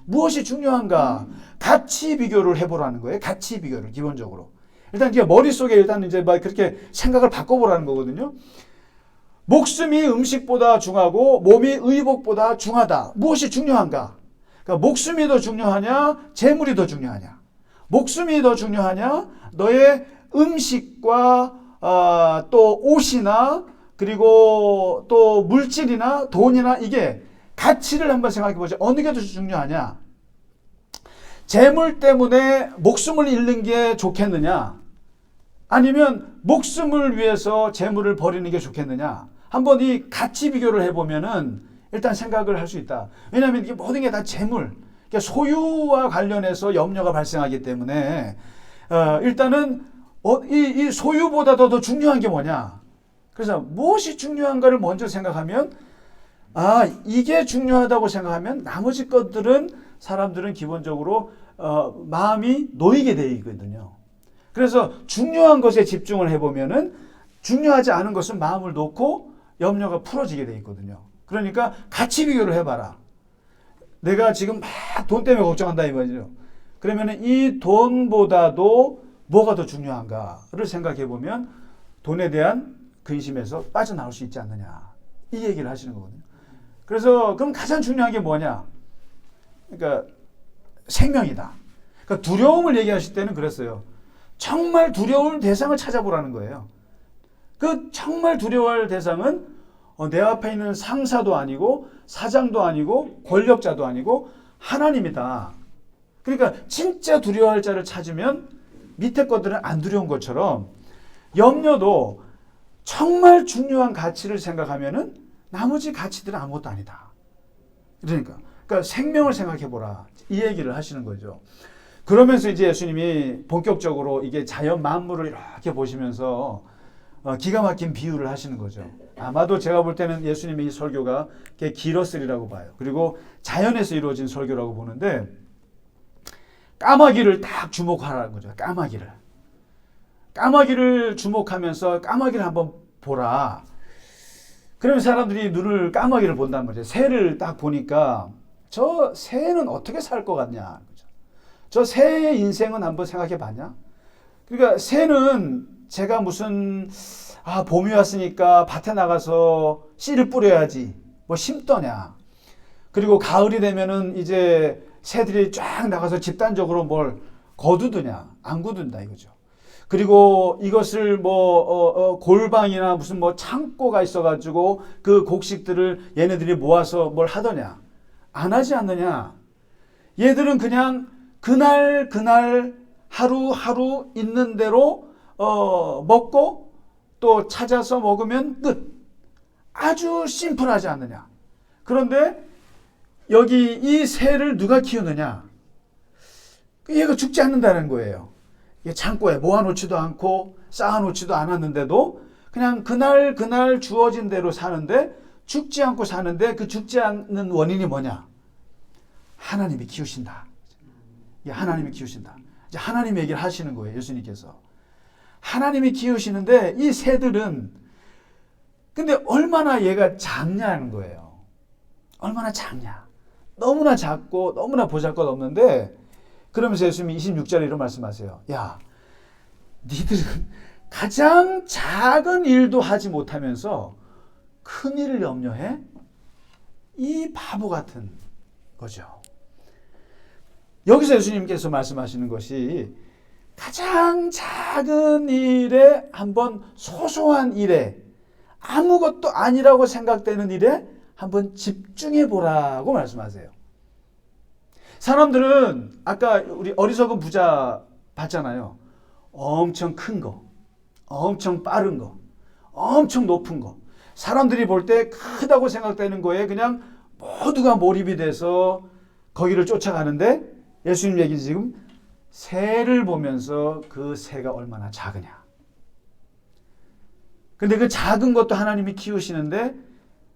무엇이 중요한가? 가치 비교를 해보라는 거예요. 가치 비교를 기본적으로. 일단 그게 머릿속에 일단 이제 막 그렇게 생각을 바꿔보라는 거거든요. 목숨이 음식보다 중하고 몸이 의복보다 중하다. 무엇이 중요한가? 그러니까 목숨이 더 중요하냐? 재물이 더 중요하냐? 목숨이 더 중요하냐? 너의 음식과 또 옷이나 그리고 또 물질이나 돈이나, 이게 가치를 한번 생각해 보죠. 어느 게 더 중요하냐? 재물 때문에 목숨을 잃는 게 좋겠느냐? 아니면 목숨을 위해서 재물을 버리는 게 좋겠느냐? 한번 이 가치 비교를 해보면은 일단 생각을 할 수 있다. 왜냐하면 이게 모든 게 다 재물, 그러니까 소유와 관련해서 염려가 발생하기 때문에 일단은 이 소유보다도 더 중요한 게 뭐냐? 그래서 무엇이 중요한가를 먼저 생각하면, 이게 중요하다고 생각하면 나머지 것들은 사람들은 기본적으로 마음이 놓이게 되어 있거든요. 그래서 중요한 것에 집중을 해보면은 중요하지 않은 것은 마음을 놓고 염려가 풀어지게 돼 있거든요. 그러니까 가치 비교를 해봐라. 내가 지금 막 돈 때문에 걱정한다 이 말이죠. 그러면은 이 돈보다도 뭐가 더 중요한가를 생각해 보면 돈에 대한 근심에서 빠져나올 수 있지 않느냐. 이 얘기를 하시는 거거든요. 그래서 그럼 가장 중요한 게 뭐냐? 그러니까 생명이다. 그러니까 두려움을 얘기하실 때는 그랬어요. 정말 두려울 대상을 찾아보라는 거예요. 그 정말 두려워할 대상은 내 앞에 있는 상사도 아니고 사장도 아니고 권력자도 아니고 하나님이다. 그러니까 진짜 두려워할 자를 찾으면 밑에 것들은 안 두려운 것처럼 염려도 정말 중요한 가치를 생각하면은 나머지 가치들은 아무것도 아니다. 그러니까 생명을 생각해보라. 이 얘기를 하시는 거죠. 그러면서 이제 예수님이 본격적으로 이게 자연 만물을 이렇게 보시면서 기가 막힌 비유를 하시는 거죠. 아마도 제가 볼 때는 예수님의 이 설교가 꽤 길었으리라고 봐요. 그리고 자연에서 이루어진 설교라고 보는데 까마귀를 딱 주목하라는 거죠. 까마귀를 주목하면서 까마귀를 한번 보라. 그러면 사람들이 눈을 까마귀를 본단 말이에요. 새를 딱 보니까 저 새는 어떻게 살 것 같냐. 저 새의 인생은 한번 생각해 봤냐? 그러니까 새는 제가 무슨 봄이 왔으니까 밭에 나가서 씨를 뿌려야지 뭐 심더냐. 그리고 가을이 되면은 이제 새들이 쫙 나가서 집단적으로 뭘 거두드냐. 안 거둔다 이거죠. 그리고 이것을 골방이나 무슨 창고가 있어가지고 그 곡식들을 얘네들이 모아서 뭘 하더냐. 안 하지 않느냐. 얘들은 그냥 그날 하루하루 있는 대로 먹고 또 찾아서 먹으면 끝. 아주 심플하지 않느냐. 그런데 여기 이 새를 누가 키우느냐. 얘가 죽지 않는다는 거예요. 창고에 모아놓지도 않고 쌓아놓지도 않았는데도 그냥 그날 주어진 대로 사는데 죽지 않고 사는데 그 죽지 않는 원인이 뭐냐. 하나님이 키우신다. 하나님이 키우신다. 이제 하나님 얘기를 하시는 거예요. 예수님께서. 하나님이 키우시는데 이 새들은 근데 얼마나 얘가 작냐는 거예요. 얼마나 작냐. 너무나 작고 너무나 보잘것없는데 그러면서 예수님이 26절에 이런 말씀하세요. 야, 니들은 가장 작은 일도 하지 못하면서 큰 일을 염려해? 이 바보 같은 거죠. 여기서 예수님께서 말씀하시는 것이 가장 작은 일에 한번 소소한 일에 아무것도 아니라고 생각되는 일에 한번 집중해 보라고 말씀하세요. 사람들은 아까 우리 어리석은 부자 봤잖아요. 엄청 큰 거, 엄청 빠른 거, 엄청 높은 거. 사람들이 볼 때 크다고 생각되는 거에 그냥 모두가 몰입이 돼서 거기를 쫓아가는데 예수님 얘기 지금 새를 보면서 그 새가 얼마나 작으냐. 근데 그 작은 것도 하나님이 키우시는데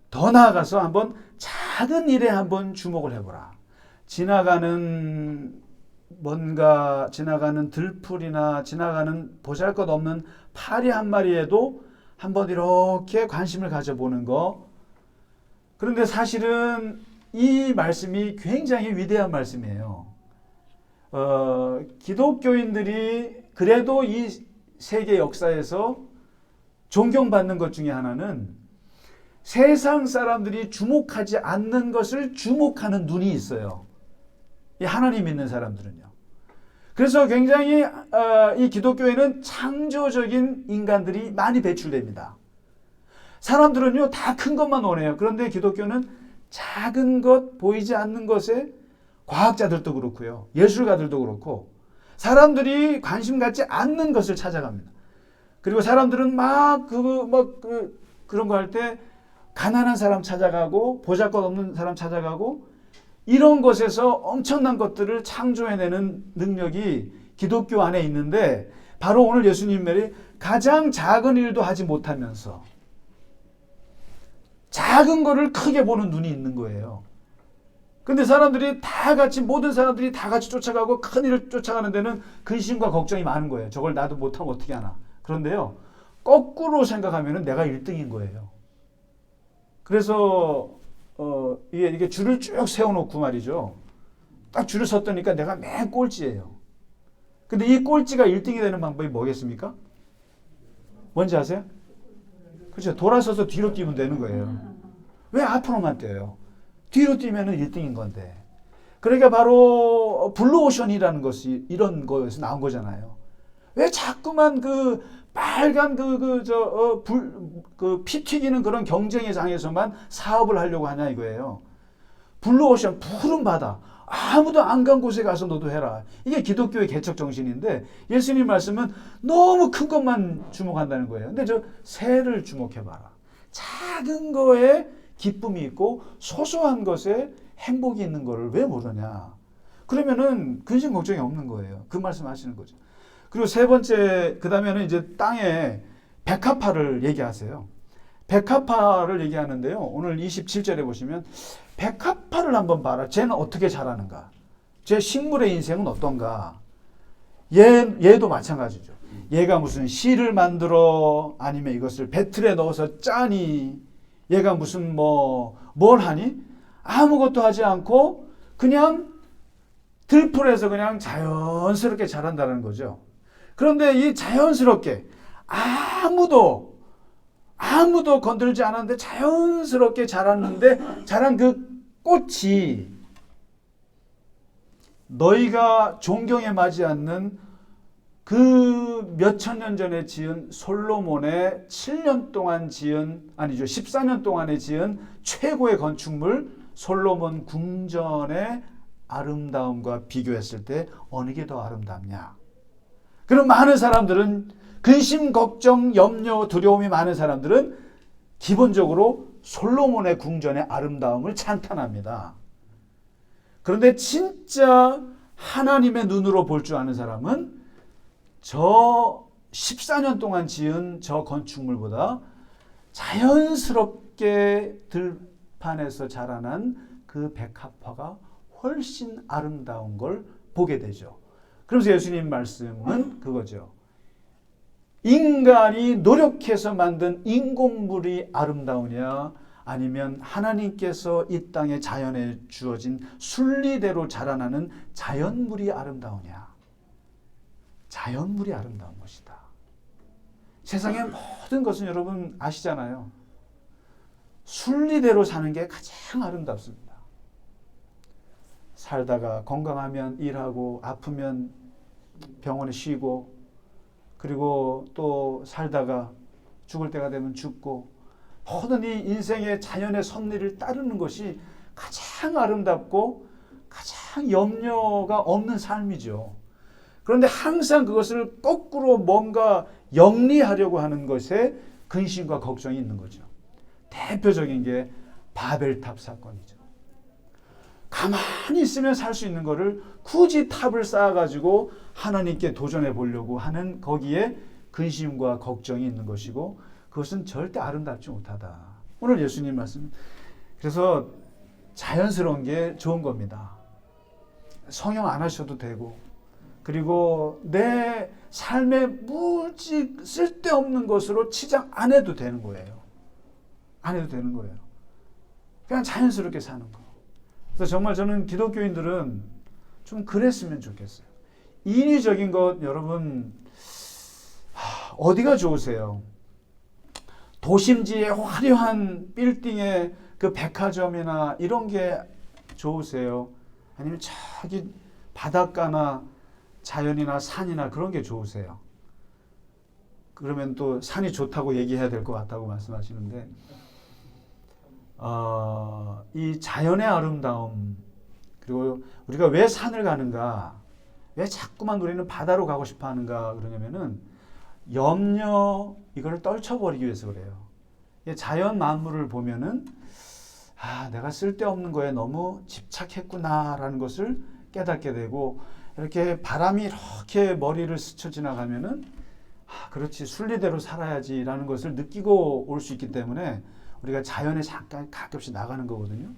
더 나아가서 한번 작은 일에 한번 주목을 해보라. 지나가는 들풀이나 지나가는 보잘것없는 파리 한 마리에도 한번 이렇게 관심을 가져보는 거. 그런데 사실은 이 말씀이 굉장히 위대한 말씀이에요. 기독교인들이 그래도 이 세계 역사에서 존경받는 것 중에 하나는 세상 사람들이 주목하지 않는 것을 주목하는 눈이 있어요. 이 하나님 믿는 사람들은요. 그래서 굉장히 이 기독교에는 창조적인 인간들이 많이 배출됩니다. 사람들은요 다 큰 것만 원해요. 그런데 기독교는 작은 것, 보이지 않는 것에 과학자들도 그렇고요. 예술가들도 그렇고 사람들이 관심 갖지 않는 것을 찾아갑니다. 그리고 사람들은 그런 거 할 때 가난한 사람 찾아가고 보잘것없는 사람 찾아가고 이런 것에서 엄청난 것들을 창조해내는 능력이 기독교 안에 있는데 바로 오늘 예수님 말이 가장 작은 일도 하지 못하면서 작은 거를 크게 보는 눈이 있는 거예요. 근데 사람들이 다 같이, 모든 사람들이 다 같이 쫓아가고 큰 일을 쫓아가는 데는 근심과 걱정이 많은 거예요. 저걸 나도 못하면 어떻게 하나. 그런데요, 거꾸로 생각하면 내가 1등인 거예요. 그래서 이게 줄을 쭉 세워놓고 말이죠. 딱 줄을 섰더니까 내가 맨 꼴찌예요. 근데 이 꼴찌가 1등이 되는 방법이 뭐겠습니까? 뭔지 아세요? 그렇죠. 돌아서서 뒤로 뛰면 되는 거예요. 왜 앞으로만 뛰어요? 뒤로 뛰면 1등인 건데. 그러니까 바로 블루오션이라는 것이 이런 거에서 나온 거잖아요. 왜 자꾸만 그 빨간 피 튀기는 그런 경쟁의 장에서만 사업을 하려고 하냐 이거예요. 블루오션, 푸른 바다. 아무도 안 간 곳에 가서 너도 해라. 이게 기독교의 개척 정신인데 예수님 말씀은 너무 큰 것만 주목한다는 거예요. 근데 저 새를 주목해봐라. 작은 거에 기쁨이 있고 소소한 것에 행복이 있는 거를 왜 모르냐. 그러면은 근심 걱정이 없는 거예요. 그 말씀 하시는 거죠. 그리고 세 번째, 그 다음에는 이제 땅에 백합화를 얘기하세요. 백합화를 얘기하는데요. 오늘 27절에 보시면 백합화를 한번 봐라. 쟤는 어떻게 자라는가? 제 식물의 인생은 어떤가? 얘도 마찬가지죠. 얘가 무슨 씨를 만들어 아니면 이것을 배틀에 넣어서 짜니? 얘가 무슨 뭘 하니? 아무것도 하지 않고 그냥 들풀에서 그냥 자연스럽게 자란다는 거죠. 그런데 이 자연스럽게 아무도 건들지 않았는데 자연스럽게 자랐는데 자란 그 꽃이 너희가 존경에 맞지 않는 그 몇천 년 전에 지은 솔로몬의 7년 동안 지은, 아니죠, 14년 동안에 지은 최고의 건축물 솔로몬 궁전의 아름다움과 비교했을 때 어느 게 더 아름답냐? 그럼 많은 사람들은 근심, 걱정, 염려, 두려움이 많은 사람들은 기본적으로 솔로몬의 궁전의 아름다움을 찬탄합니다. 그런데 진짜 하나님의 눈으로 볼 줄 아는 사람은 저 14년 동안 지은 저 건축물보다 자연스럽게 들판에서 자라난 그 백합화가 훨씬 아름다운 걸 보게 되죠. 그래서 예수님 말씀은 그거죠. 인간이 노력해서 만든 인공물이 아름다우냐, 아니면 하나님께서 이 땅에 자연에 주어진 순리대로 자라나는 자연물이 아름다우냐. 자연물이 아름다운 것이다. 세상의 모든 것은 여러분 아시잖아요. 순리대로 사는 게 가장 아름답습니다. 살다가 건강하면 일하고 아프면 병원에 쉬고, 그리고 또 살다가 죽을 때가 되면 죽고, 모든 이 인생의 자연의 섭리를 따르는 것이 가장 아름답고 가장 염려가 없는 삶이죠. 그런데 항상 그것을 거꾸로 뭔가 영리하려고 하는 것에 근심과 걱정이 있는 거죠. 대표적인 게 바벨탑 사건이죠. 가만히 있으면 살 수 있는 거를 굳이 탑을 쌓아가지고 하나님께 도전해 보려고 하는 거기에 근심과 걱정이 있는 것이고, 그것은 절대 아름답지 못하다. 오늘 예수님 말씀. 그래서 자연스러운 게 좋은 겁니다. 성형 안 하셔도 되고, 그리고 내 삶에 무지 쓸데없는 것으로 치장 안 해도 되는 거예요. 안 해도 되는 거예요. 그냥 자연스럽게 사는 거. 그래서 정말 저는 기독교인들은 좀 그랬으면 좋겠어요. 인위적인 것, 여러분 어디가 좋으세요? 도심지의 화려한 빌딩의 그 백화점이나 이런 게 좋으세요? 아니면 저기 바닷가나 자연이나 산이나 그런 게 좋으세요? 그러면 또 산이 좋다고 얘기해야 될 것 같다고 말씀하시는데, 이 자연의 아름다움, 그리고 우리가 왜 산을 가는가, 왜 자꾸만 우리는 바다로 가고 싶어 하는가 그러냐면은 염려, 이걸 떨쳐버리기 위해서 그래요. 자연 만물을 보면은 내가 쓸데없는 거에 너무 집착했구나라는 것을 깨닫게 되고, 이렇게 바람이 이렇게 머리를 스쳐 지나가면은 그렇지, 순리대로 살아야지라는 것을 느끼고 올 수 있기 때문에 우리가 자연에 잠깐 가끔씩 나가는 거거든요.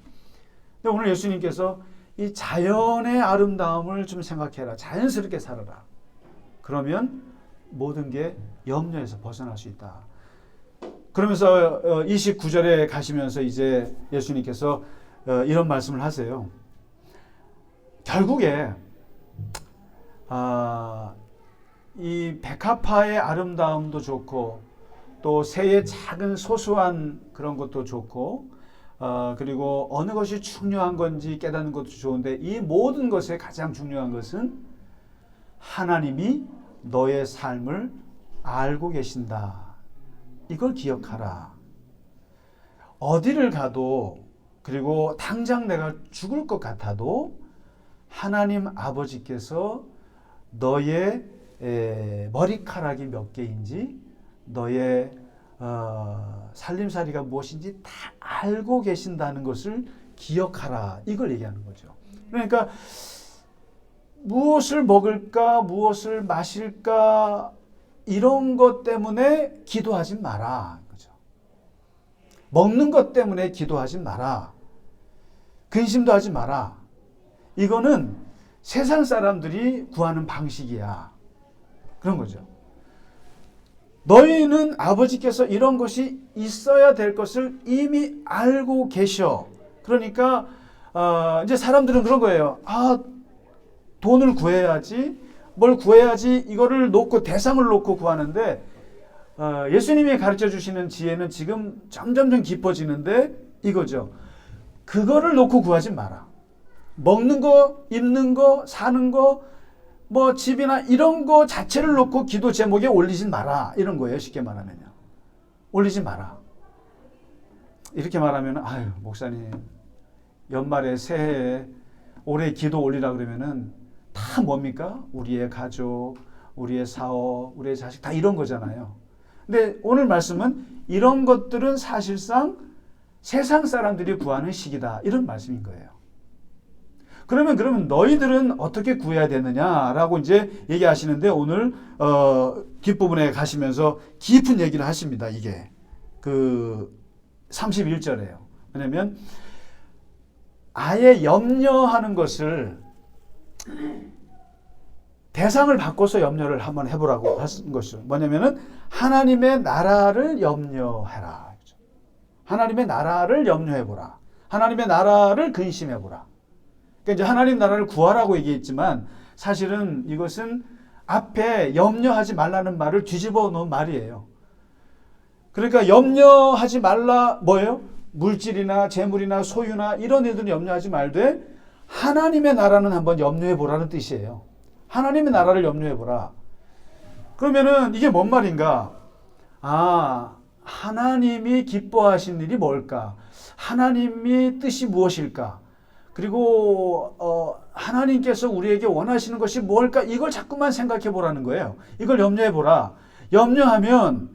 오늘 예수님께서 이 자연의 아름다움을 좀 생각해라. 자연스럽게 살아라. 그러면 모든 게 염려에서 벗어날 수 있다. 그러면서 29절에 가시면서 이제 예수님께서 이런 말씀을 하세요. 결국에 이 백합화의 아름다움도 좋고 또 새의 작은 소소한 그런 것도 좋고 그리고 어느 것이 중요한 건지 깨닫는 것도 좋은데 이 모든 것에 가장 중요한 것은 하나님이 너의 삶을 알고 계신다. 이걸 기억하라. 어디를 가도 그리고 당장 내가 죽을 것 같아도 하나님 아버지께서 너의 머리카락이 몇 개인지 너의 살림살이가 무엇인지 다 알고 계신다는 것을 기억하라. 이걸 얘기하는 거죠. 그러니까 무엇을 먹을까, 무엇을 마실까 이런 것 때문에 기도하지 마라. 그죠? 먹는 것 때문에 기도하지 마라. 근심도 하지 마라. 이거는 세상 사람들이 구하는 방식이야. 그런 거죠. 너희는 아버지께서 이런 것이 있어야 될 것을 이미 알고 계셔. 그러니까 이제 사람들은 그런 거예요. 돈을 구해야지, 뭘 구해야지 이거를 놓고 대상을 놓고 구하는데 예수님이 가르쳐 주시는 지혜는 지금 점점점 깊어지는데 이거죠. 그거를 놓고 구하지 마라. 먹는 거, 입는 거, 사는 거, 뭐 집이나 이런 거 자체를 놓고 기도 제목에 올리지 마라. 이런 거예요. 쉽게 말하면요. 올리지 마라. 이렇게 말하면 아유 목사님 연말에 새해에 올해 기도 올리라 그러면은 다 뭡니까? 우리의 가족, 우리의 사업, 우리의 자식 다 이런 거잖아요. 근데 오늘 말씀은 이런 것들은 사실상 세상 사람들이 구하는 식이다. 이런 말씀인 거예요. 그러면 너희들은 어떻게 구해야 되느냐라고 이제 얘기하시는데 오늘 뒷부분에 가시면서 깊은 얘기를 하십니다. 이게 그 31절에요. 왜냐면 아예 염려하는 것을 대상을 바꿔서 염려를 한번 해보라고 하신 것이죠. 뭐냐면은 하나님의 나라를 염려해라. 하나님의 나라를 염려해보라. 하나님의 나라를 근심해보라. 그러니까 이제 하나님 나라를 구하라고 얘기했지만 사실은 이것은 앞에 염려하지 말라는 말을 뒤집어 놓은 말이에요. 그러니까 염려하지 말라 뭐예요? 물질이나 재물이나 소유나 이런 애들은 염려하지 말되 하나님의 나라는 한번 염려해 보라는 뜻이에요. 하나님의 나라를 염려해 보라. 그러면은 이게 뭔 말인가? 하나님이 기뻐하신 일이 뭘까? 하나님의 뜻이 무엇일까? 그리고 하나님께서 우리에게 원하시는 것이 뭘까? 이걸 자꾸만 생각해 보라는 거예요. 이걸 염려해 보라. 염려하면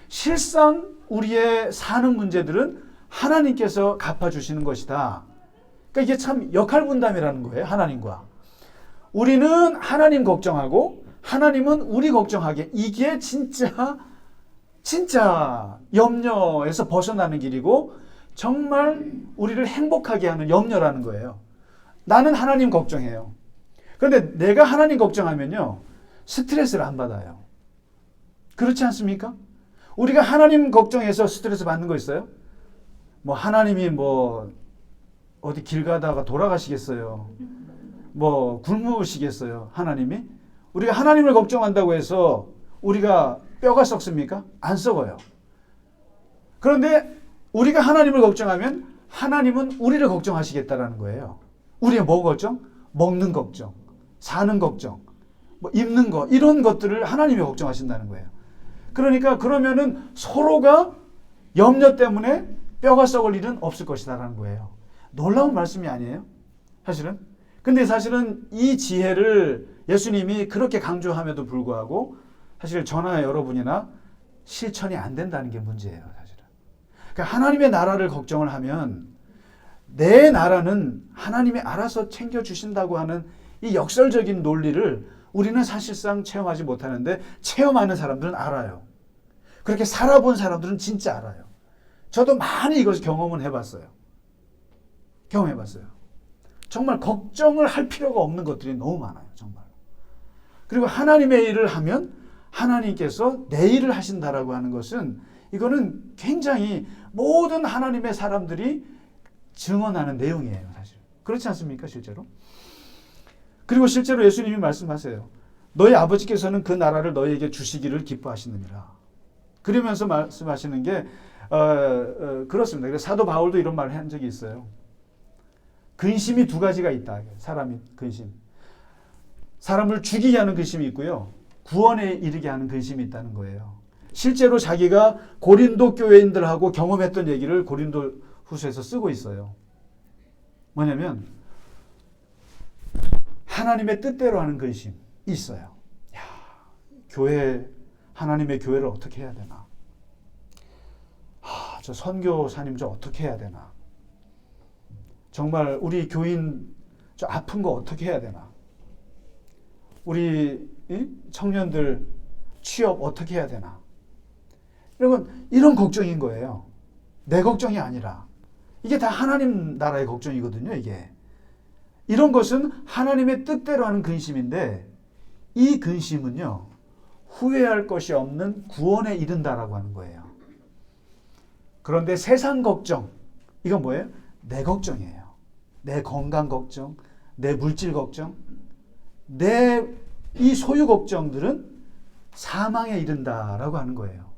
실상 우리의 사는 문제들은 하나님께서 갚아주시는 것이다. 그러니까 이게 참 역할 분담이라는 거예요. 하나님과. 우리는 하나님 걱정하고 하나님은 우리 걱정하게. 이게 진짜 염려에서 벗어나는 길이고 정말 우리를 행복하게 하는 염려라는 거예요. 나는 하나님 걱정해요. 그런데 내가 하나님 걱정하면요. 스트레스를 안 받아요. 그렇지 않습니까? 우리가 하나님 걱정해서 스트레스 받는 거 있어요? 뭐 하나님이 뭐 어디 길 가다가 돌아가시겠어요? 뭐 굶으시겠어요? 하나님이? 우리가 하나님을 걱정한다고 해서 우리가 뼈가 썩습니까? 안 썩어요. 그런데 우리가 하나님을 걱정하면 하나님은 우리를 걱정하시겠다라는 거예요. 우리의 뭐 걱정? 먹는 걱정, 사는 걱정, 뭐 입는 거 이런 것들을 하나님이 걱정하신다는 거예요. 그러니까 그러면은 서로가 염려 때문에 뼈가 썩을 일은 없을 것이다라는 거예요. 놀라운 말씀이 아니에요? 사실은. 근데 사실은 이 지혜를 예수님이 그렇게 강조함에도 불구하고 사실 저나 여러분이나 실천이 안 된다는 게 문제예요. 사실은. 그러니까 하나님의 나라를 걱정을 하면 내 나라는 하나님이 알아서 챙겨주신다고 하는 이 역설적인 논리를 우리는 사실상 체험하지 못하는데 체험하는 사람들은 알아요. 그렇게 살아본 사람들은 진짜 알아요. 저도 많이 이것을 경험은 해봤어요. 경험해봤어요. 정말 걱정을 할 필요가 없는 것들이 너무 많아요. 정말. 그리고 하나님의 일을 하면 하나님께서 내 일을 하신다라고 하는 것은 이거는 굉장히 모든 하나님의 사람들이 증언하는 내용이에요. 사실. 그렇지 않습니까? 실제로. 그리고 실제로 예수님이 말씀하세요. 너희 아버지께서는 그 나라를 너희에게 주시기를 기뻐하시느니라. 그러면서 말씀하시는 게 그렇습니다. 그래서 사도 바울도 이런 말을 한 적이 있어요. 근심이 두 가지가 있다. 사람이 근심. 사람을 죽이게 하는 근심이 있고요. 구원에 이르게 하는 근심이 있다는 거예요. 실제로 자기가 고린도 교회인들하고 경험했던 얘기를 고린도 후서에서 쓰고 있어요. 뭐냐면 하나님의 뜻대로 하는 근심이 있어요. 야, 하나님의 교회를 어떻게 해야 되나? 저 선교사님 저 어떻게 해야 되나? 정말 우리 교인 저 아픈 거 어떻게 해야 되나? 우리 청년들 취업 어떻게 해야 되나? 이런 걱정인 거예요. 내 걱정이 아니라. 이게 다 하나님 나라의 걱정이거든요. 이게. 이런 것은 하나님의 뜻대로 하는 근심인데 이 근심은요. 후회할 것이 없는 구원에 이른다라고 하는 거예요. 그런데 세상 걱정, 이건 뭐예요? 내 걱정이에요. 내 건강 걱정, 내 물질 걱정, 내 이 소유 걱정들은 사망에 이른다라고 하는 거예요.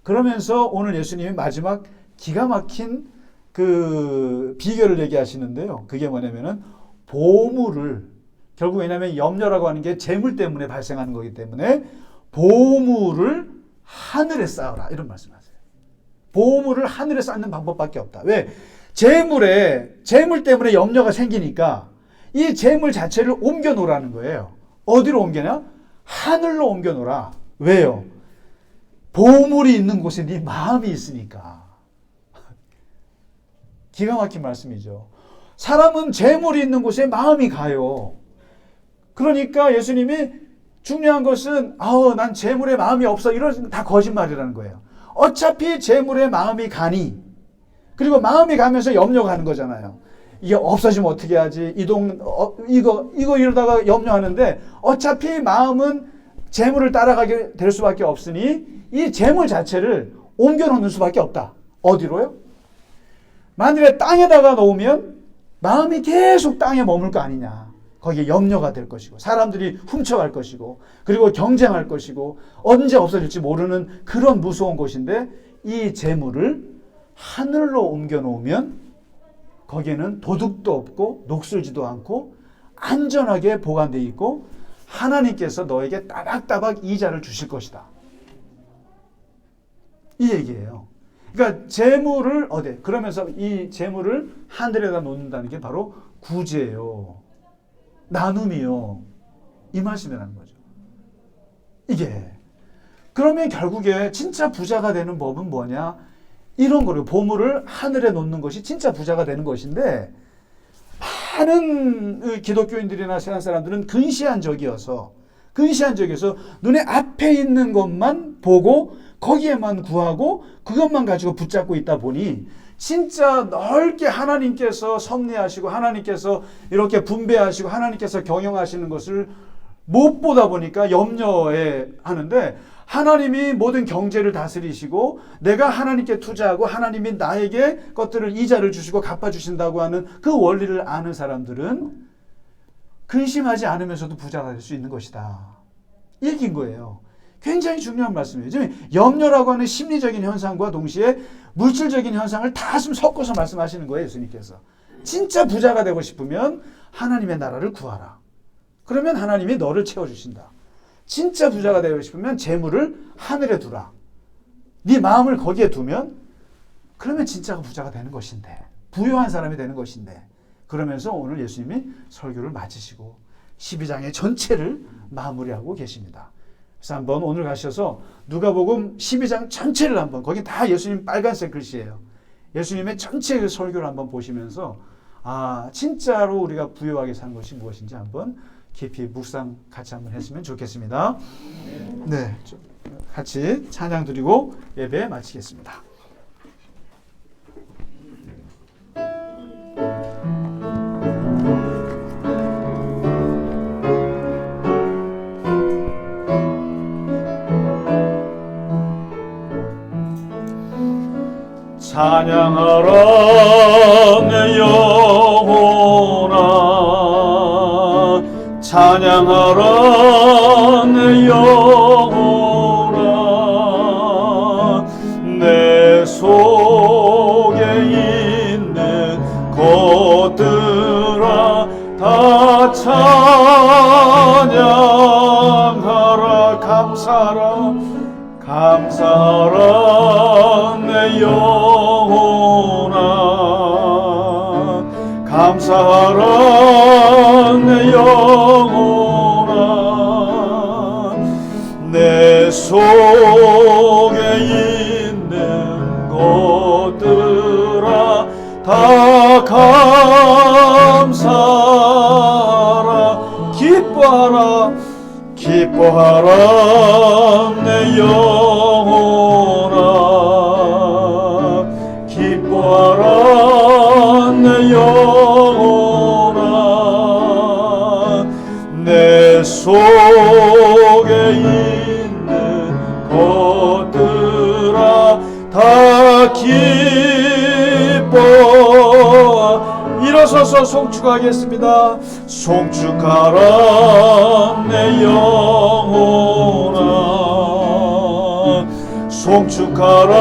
그러면서 오늘 예수님이 마지막 기가 막힌 그 비결을 얘기하시는데요. 그게 뭐냐면은 보물을, 결국 왜냐하면 염려라고 하는 게 재물 때문에 발생하는 거기 때문에 보물을 하늘에 쌓아라 이런 말씀하세요. 보물을 하늘에 쌓는 방법밖에 없다. 왜? 재물 때문에 염려가 생기니까 이 재물 자체를 옮겨 놓으라는 거예요. 어디로 옮겨냐? 하늘로 옮겨 놓으라. 왜요? 보물이 있는 곳에 네 마음이 있으니까. 기가 막힌 말씀이죠. 사람은 재물이 있는 곳에 마음이 가요. 그러니까 예수님이 중요한 것은 난 재물에 마음이 없어. 이런 다 거짓말이라는 거예요. 어차피 재물에 마음이 가니 그리고 마음이 가면서 염려가 가는 거잖아요. 이게 없어지면 어떻게 하지? 이거 이러다가 염려하는데 어차피 마음은 재물을 따라가게 될 수밖에 없으니 이 재물 자체를 옮겨놓는 수밖에 없다. 어디로요? 만일에 땅에다가 놓으면 마음이 계속 땅에 머물 거 아니냐. 거기에 염려가 될 것이고 사람들이 훔쳐갈 것이고 그리고 경쟁할 것이고 언제 없어질지 모르는 그런 무서운 곳인데 이 재물을 하늘로 옮겨 놓으면 거기에는 도둑도 없고 녹슬지도 않고 안전하게 보관되어 있고 하나님께서 너에게 따박따박 이자를 주실 것이다. 이 얘기예요. 그러니까 재물을 그러면서 이 재물을 하늘에다 놓는다는 게 바로 구제예요. 나눔이요. 이 말씀이라는 거죠. 이게. 그러면 결국에 진짜 부자가 되는 법은 뭐냐? 이런 거를 보물을 하늘에 놓는 것이 진짜 부자가 되는 것인데 많은 기독교인들이나 세상 사람들은 근시안적이어서 눈에 앞에 있는 것만 보고 거기에만 구하고 그것만 가지고 붙잡고 있다 보니 진짜 넓게 하나님께서 섭리하시고 하나님께서 이렇게 분배하시고 하나님께서 경영하시는 것을 못 보다 보니까 염려해 하는데 하나님이 모든 경제를 다스리시고 내가 하나님께 투자하고 하나님이 나에게 것들을 이자를 주시고 갚아주신다고 하는 그 원리를 아는 사람들은 근심하지 않으면서도 부자가 될 수 있는 것이다. 이 얘기인 거예요. 굉장히 중요한 말씀이에요. 지금 염려라고 하는 심리적인 현상과 동시에 물질적인 현상을 다 섞어서 말씀하시는 거예요. 예수님께서. 진짜 부자가 되고 싶으면 하나님의 나라를 구하라. 그러면 하나님이 너를 채워주신다. 진짜 부자가 되고 싶으면 재물을 하늘에 두라. 네 마음을 거기에 두면 그러면 진짜 부자가 되는 것인데 부유한 사람이 되는 것인데 그러면서 오늘 예수님이 설교를 마치시고 12장의 전체를 마무리하고 계십니다. 그래서 한번 오늘 가셔서 누가복음 12장 전체를 한번 거기 다 예수님 빨간색 글씨예요. 예수님의 전체 설교를 한번 보시면서 진짜로 우리가 부유하게 사는 것이 무엇인지 한번 깊이 묵상 같이 한번 했으면 좋겠습니다. 네, 같이 찬양 드리고 예배 마치겠습니다. 찬양하라 내 영혼아, 찬양하라 내 영혼아, 내 속에 있는 것들아 다 찬양하라. 감사하라, 감사하라 내 영혼아, 감사하라 내 영혼아, 내 속에 있는 것들아 다 감사하라. 기뻐하라, 기뻐하라 내 영혼아, 기뻐하라 내 영혼아, 내 속에 있는 것들아 다 기뻐. 일어서서 송축하겠습니다. 송축하라 내 영혼아, 송축하라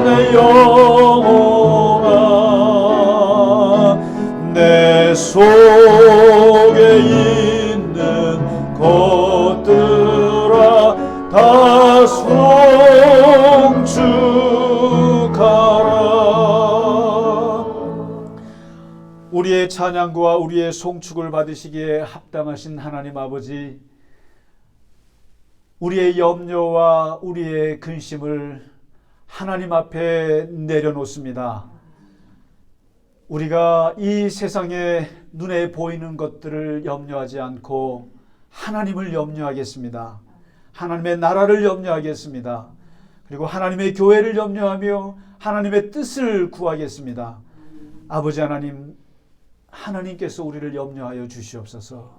내 영혼아, 내 속에 있는 것들아 다 송축하라. 우리의 찬양과 우리의 송축을 받으시기에 합당하신 하나님 아버지, 우리의 염려와 우리의 근심을 하나님 앞에 내려놓습니다. 우리가 이 세상에 눈에 보이는 것들을 염려하지 않고 하나님을 염려하겠습니다. 하나님의 나라를 염려하겠습니다. 그리고 하나님의 교회를 염려하며 하나님의 뜻을 구하겠습니다. 아버지 하나님, 하나님께서 우리를 염려하여 주시옵소서.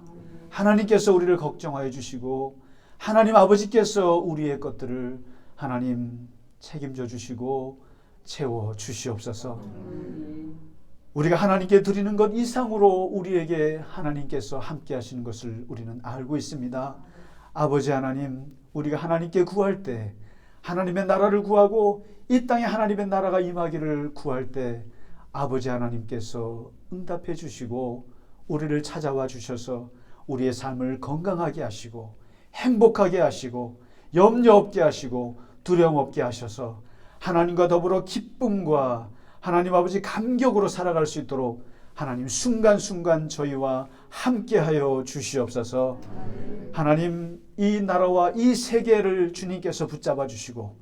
하나님께서 우리를 걱정하여 주시고 하나님 아버지께서 우리의 것들을 하나님 책임져 주시고 채워 주시옵소서. 우리가 하나님께 드리는 것 이상으로 우리에게 하나님께서 함께 하시는 것을 우리는 알고 있습니다. 아버지 하나님, 우리가 하나님께 구할 때, 하나님의 나라를 구하고 이 땅에 하나님의 나라가 임하기를 구할 때 아버지 하나님께서 응답해 주시고 우리를 찾아와 주셔서 우리의 삶을 건강하게 하시고 행복하게 하시고 염려 없게 하시고 두려움 없게 하셔서 하나님과 더불어 기쁨과 하나님 아버지 감격으로 살아갈 수 있도록 하나님 순간순간 저희와 함께하여 주시옵소서. 하나님, 이 나라와 이 세계를 주님께서 붙잡아 주시고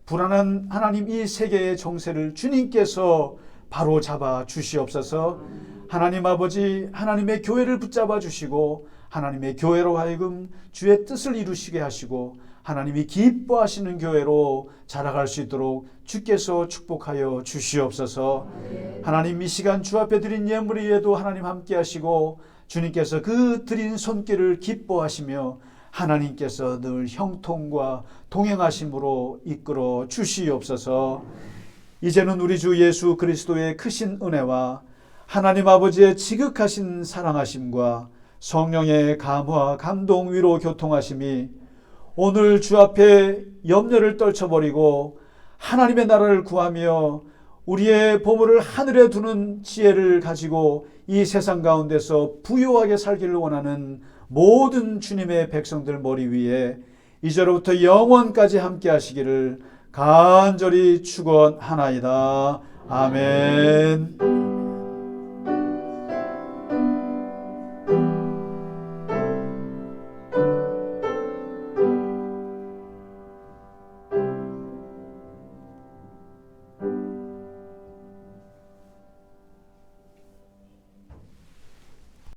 불안한 하나님 이 세계의 정세를 주님께서 바로 잡아 주시옵소서. 하나님 아버지, 하나님의 교회를 붙잡아 주시고 하나님의 교회로 하여금 주의 뜻을 이루시게 하시고 하나님이 기뻐하시는 교회로 자라갈 수 있도록 주께서 축복하여 주시옵소서. 하나님, 이 시간 주 앞에 드린 예물 위에도 하나님 함께 하시고 주님께서 그 드린 손길을 기뻐하시며 하나님께서 늘 형통과 동행하심으로 이끌어 주시옵소서. 이제는 우리 주 예수 그리스도의 크신 은혜와 하나님 아버지의 지극하신 사랑하심과 성령의 감화, 감동, 위로, 교통하심이 오늘 주 앞에 염려를 떨쳐버리고 하나님의 나라를 구하며 우리의 보물을 하늘에 두는 지혜를 가지고 이 세상 가운데서 부요하게 살기를 원하는 모든 주님의 백성들 머리 위에 이제로부터 영원까지 함께 하시기를 간절히 축원하나이다. 아멘.